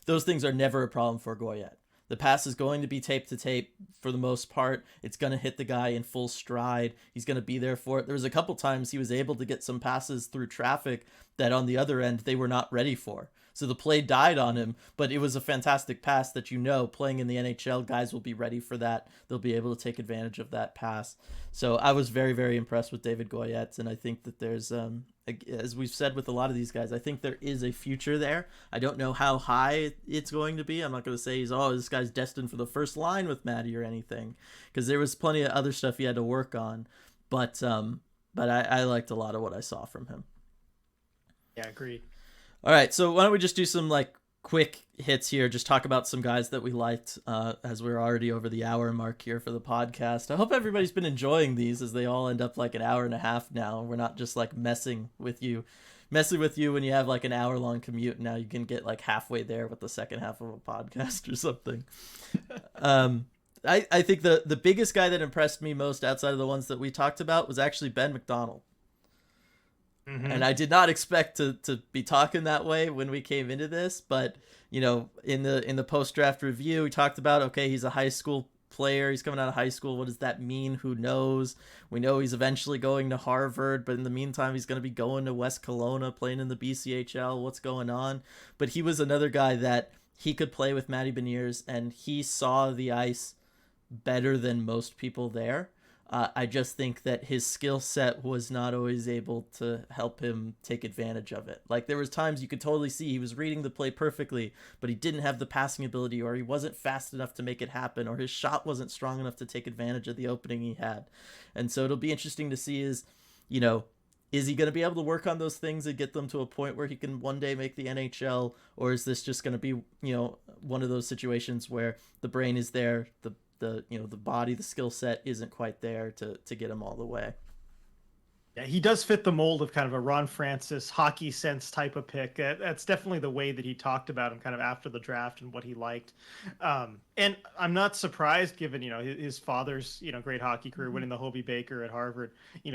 Those things are never a problem for Goyette. The pass is going to be tape to tape for the most part. It's going to hit the guy in full stride. He's going to be there for it. There was a couple times he was able to get some passes through traffic that on the other end they were not ready for. So the play died on him, but it was a fantastic pass that, playing in the NHL, guys will be ready for that. They'll be able to take advantage of that pass. So I was very, very impressed with David Goyette, and I think that there's, as we've said with a lot of these guys, I think there is a future there. I don't know how high it's going to be. I'm not going to say this guy's destined for the first line with Matty or anything, because there was plenty of other stuff he had to work on. But I liked a lot of what I saw from him. Yeah, agreed. All right, so why don't we just do some quick hits here, just talk about some guys that we liked, as we're already over the hour mark here for the podcast. I hope everybody's been enjoying these, as they all end up an hour and a half now. We're not just messing with you when you have an hour long commute. Now you can get halfway there with the second half of a podcast or something. I think the biggest guy that impressed me most outside of the ones that we talked about was actually Ben McDonald. Mm-hmm. And I did not expect to be talking that way when we came into this, but in the post-draft review, we talked about, okay, he's a high school player. He's coming out of high school. What does that mean? Who knows? We know he's eventually going to Harvard, but in the meantime, he's going to be going to West Kelowna, playing in the BCHL. What's going on? But he was another guy that he could play with Matty Beniers, and he saw the ice better than most people there. I just think that his skill set was not always able to help him take advantage of it. There was times you could totally see he was reading the play perfectly, but he didn't have the passing ability, or he wasn't fast enough to make it happen, or his shot wasn't strong enough to take advantage of the opening he had. And so it'll be interesting to see is he going to be able to work on those things and get them to a point where he can one day make the NHL, or is this just going to be, one of those situations where the brain is there, the body, the skill set isn't quite there to get him all the way. Yeah, he does fit the mold of kind of a Ron Francis hockey sense type of pick. That's definitely the way that he talked about him kind of after the draft and what he liked. And I'm not surprised given, his father's, great hockey career, winning the Hobey Baker at Harvard,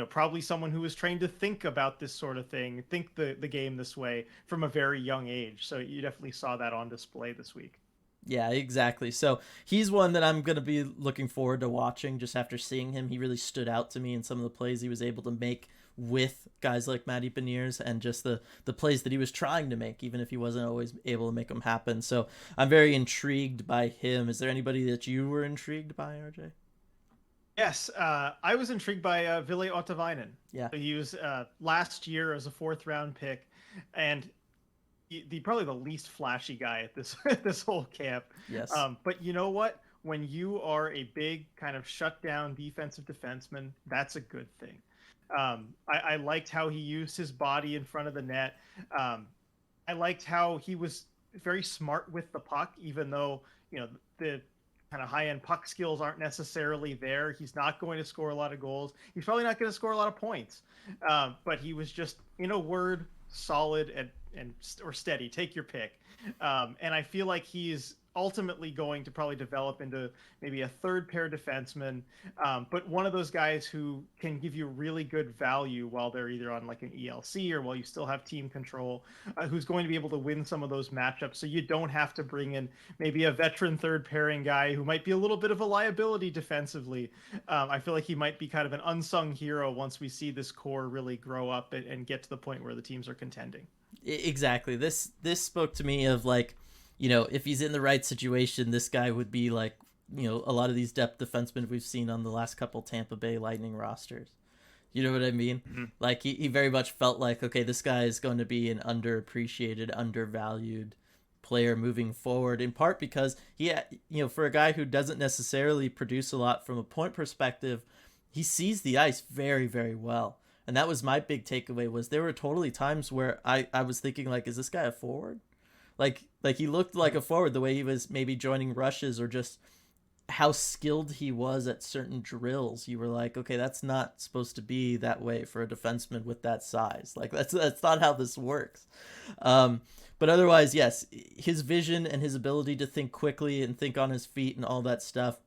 probably someone who was trained to think about this sort of thing, think the game this way from a very young age. So you definitely saw that on display this week. Yeah, exactly. So he's one that I'm going to be looking forward to watching just after seeing him. He really stood out to me in some of the plays he was able to make with guys like Matty Beniers, and just the plays that he was trying to make, even if he wasn't always able to make them happen. So I'm very intrigued by him. Is there anybody that you were intrigued by, RJ? Yes, I was intrigued by Ville Ottavainen. Yeah. So he was last year as a 4th round pick, and probably the least flashy guy at this whole camp. Yes. But you know what? When you are a big kind of shutdown defensive defenseman, that's a good thing. I liked how he used his body in front of the net. I liked how he was very smart with the puck, even though the kind of high-end puck skills aren't necessarily there. He's not going to score a lot of goals. He's probably not going to score a lot of points. But he was just, in a word, solid or steady. Take your pick. And I feel like he's ultimately going to probably develop into maybe a 3rd pair defenseman, but one of those guys who can give you really good value while they're either on an ELC or while you still have team control, who's going to be able to win some of those matchups, so you don't have to bring in maybe a veteran 3rd pairing guy who might be a little bit of a liability defensively. I feel like he might be kind of an unsung hero once we see this core really grow up and get to the point where the teams are contending. Exactly. This spoke to me of if he's in the right situation, this guy would be a lot of these depth defensemen we've seen on the last couple Tampa Bay Lightning rosters. You know what I mean? Mm-hmm. He very much felt okay, this guy is going to be an underappreciated, undervalued player moving forward, in part because for a guy who doesn't necessarily produce a lot from a point perspective, he sees the ice very, very well. And that was my big takeaway, was there were totally times where I was thinking, like, is this guy a forward? Like he looked like a forward the way he was maybe joining rushes, or just how skilled he was at certain drills. You were like, okay, that's not supposed to be that way for a defenseman with that size. Like, that's not how this works. But otherwise, yes, his vision and his ability to think quickly and think on his feet and all that stuff,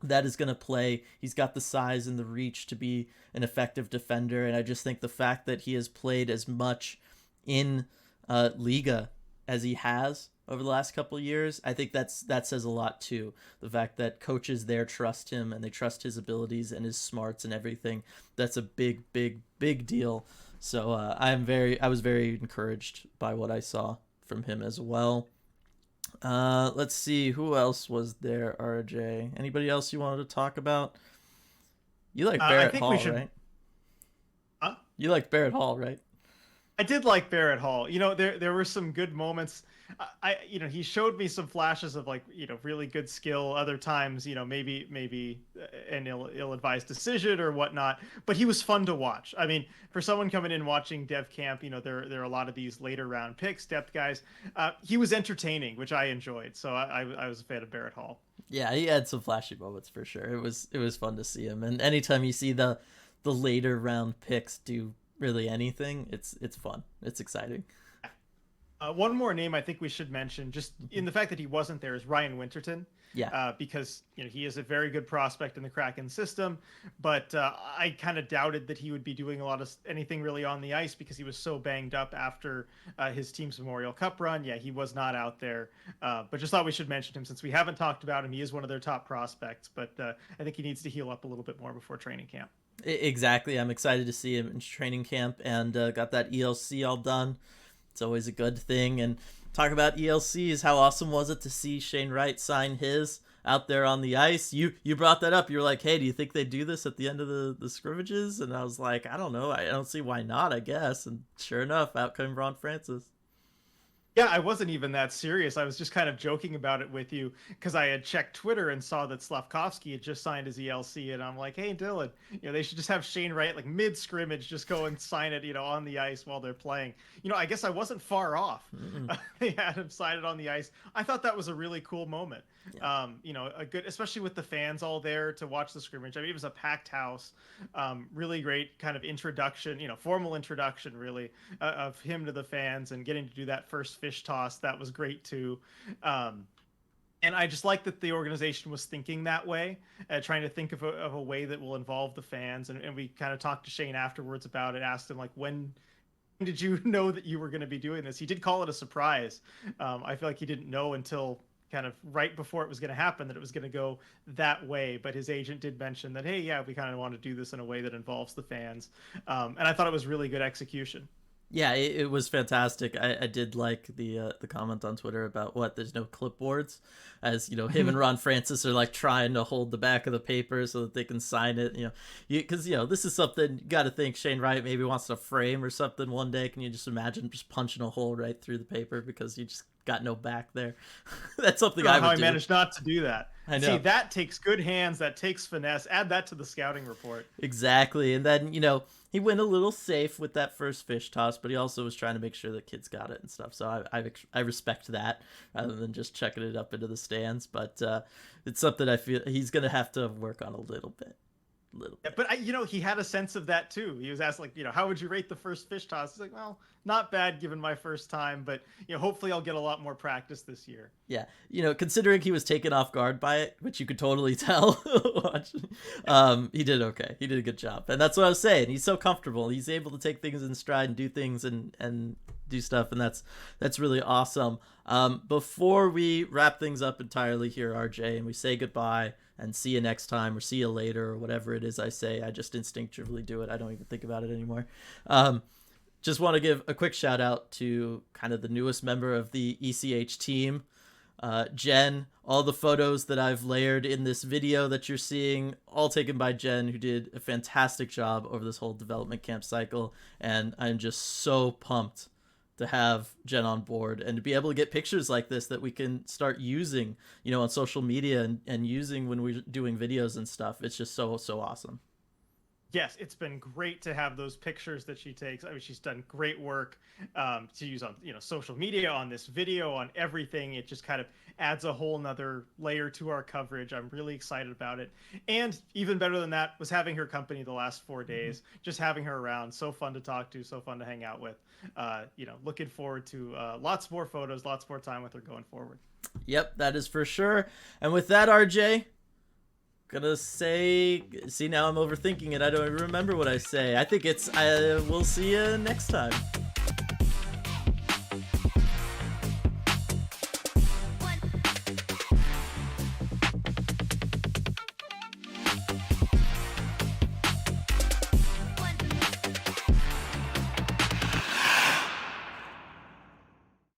that is going to play. He's got the size and the reach to be an effective defender. And I just think the fact that he has played as much in Liga as he has over the last couple of years, I think that says a lot too. The fact that coaches there trust him and they trust his abilities and his smarts and everything. That's a big, big, big deal. So I was very encouraged by what I saw from him as well. Let's see, who else was there, RJ? Anybody else you wanted to talk about? You like Barrett Hall, right? Huh? You like Barrett Hall, right? I did like Barrett Hall. There were some good moments. He showed me some flashes of, like, really good skill. Other times, maybe an ill-advised decision or whatnot. But he was fun to watch. I mean, for someone coming in watching Dev Camp, there are a lot of these later round picks, depth guys. He was entertaining, which I enjoyed. So I was a fan of Barrett Hall. Yeah, he had some flashy moments for sure. It was fun to see him. And anytime you see the later round picks do really anything, it's fun. It's exciting. One more name I think we should mention, just in the fact that he wasn't there, is Ryan Winterton. Yeah. Because he is a very good prospect in the Kraken system, but I kind of doubted that he would be doing a lot of anything really on the ice because he was so banged up after his team's Memorial Cup run. Yeah, he was not out there, but just thought we should mention him since we haven't talked about him. He is one of their top prospects, but I think he needs to heal up a little bit more before training camp. Exactly. I'm excited to see him in training camp, and got that ELC all done. It's always a good thing. And talk about ELCs. How awesome was it to see Shane Wright sign his out there on the ice? You brought that up. You were like, hey, do you think they do this at the end of the scrimmages? And I was like, I don't know. I don't see why not, I guess. And sure enough, out came Ron Francis. Yeah, I wasn't even that serious. I was just kind of joking about it with you because I had checked Twitter and saw that Slavkovsky had just signed his ELC, and I'm like, hey, Dylan, they should just have Shane Wright, like, mid-scrimmage, just go and sign it, on the ice while they're playing. I guess I wasn't far off. They had him sign it on the ice. I thought that was a really cool moment. Yeah. A good, especially with the fans all there to watch the scrimmage. I mean, it was a packed house. Really great kind of introduction, formal introduction, really, of him to the fans, and getting to do that first fish toss. That was great too. And I just like that the organization was thinking that way, trying to think of a way that will involve the fans. And we kind of talked to Shane afterwards about it, asked him, like, when did you know that you were going to be doing this? He did call it a surprise. I feel like he didn't know until kind of right before it was going to happen that it was going to go that way. But his agent did mention that, hey, yeah, we kind of want to do this in a way that involves the fans. And I thought it was really good execution. Yeah, it was fantastic. I did like the comment on Twitter about there's no clipboards, as him and Ron Francis are like trying to hold the back of the paper so that they can sign it. Because this is something you got to think Shane Wright maybe wants to frame or something one day. Can you just imagine just punching a hole right through the paper because you just got no back there? That's something I would do. How I managed not to do that. I know. See, that takes good hands. That takes finesse. Add that to the scouting report. Exactly. And then, he went a little safe with that first fish toss, but he also was trying to make sure that kids got it and stuff. So I respect that rather than just checking it up into the stands. But it's something I feel he's going to have to work on a little bit. Yeah, but he had a sense of that too. He was asked, like, how would you rate the first fish toss? He's like, well, not bad given my first time, but hopefully I'll get a lot more practice this year. Yeah, considering he was taken off guard by it, which you could totally tell. He did okay. He did a good job, and that's what I was saying. He's so comfortable. He's able to take things in stride and do things and do stuff, and that's really awesome. Before we wrap things up entirely here, RJ, and we say goodbye and see you next time or see you later or whatever it is I say, I just instinctively do it. I don't even think about it anymore. Just want to give a quick shout out to kind of the newest member of the ECH team, Jen. All the photos that I've layered in this video that you're seeing, all taken by Jen, who did a fantastic job over this whole development camp cycle. And I'm just so pumped to have Jen on board and to be able to get pictures like this that we can start using, on social media and using when we're doing videos and stuff. It's just so awesome. Yes, it's been great to have those pictures that she takes. I mean, she's done great work to use on social media, on this video, on everything. It just kind of adds a whole nother layer to our coverage. I'm really excited about it. And even better than that was having her company the last 4 days, just having her around. So fun to talk to, so fun to hang out with. Looking forward to lots more photos, lots more time with her going forward. Yep, that is for sure. And with that, RJ, gonna say, see, now I'm overthinking it. I don't even remember what I say. I think it's we'll see you next time.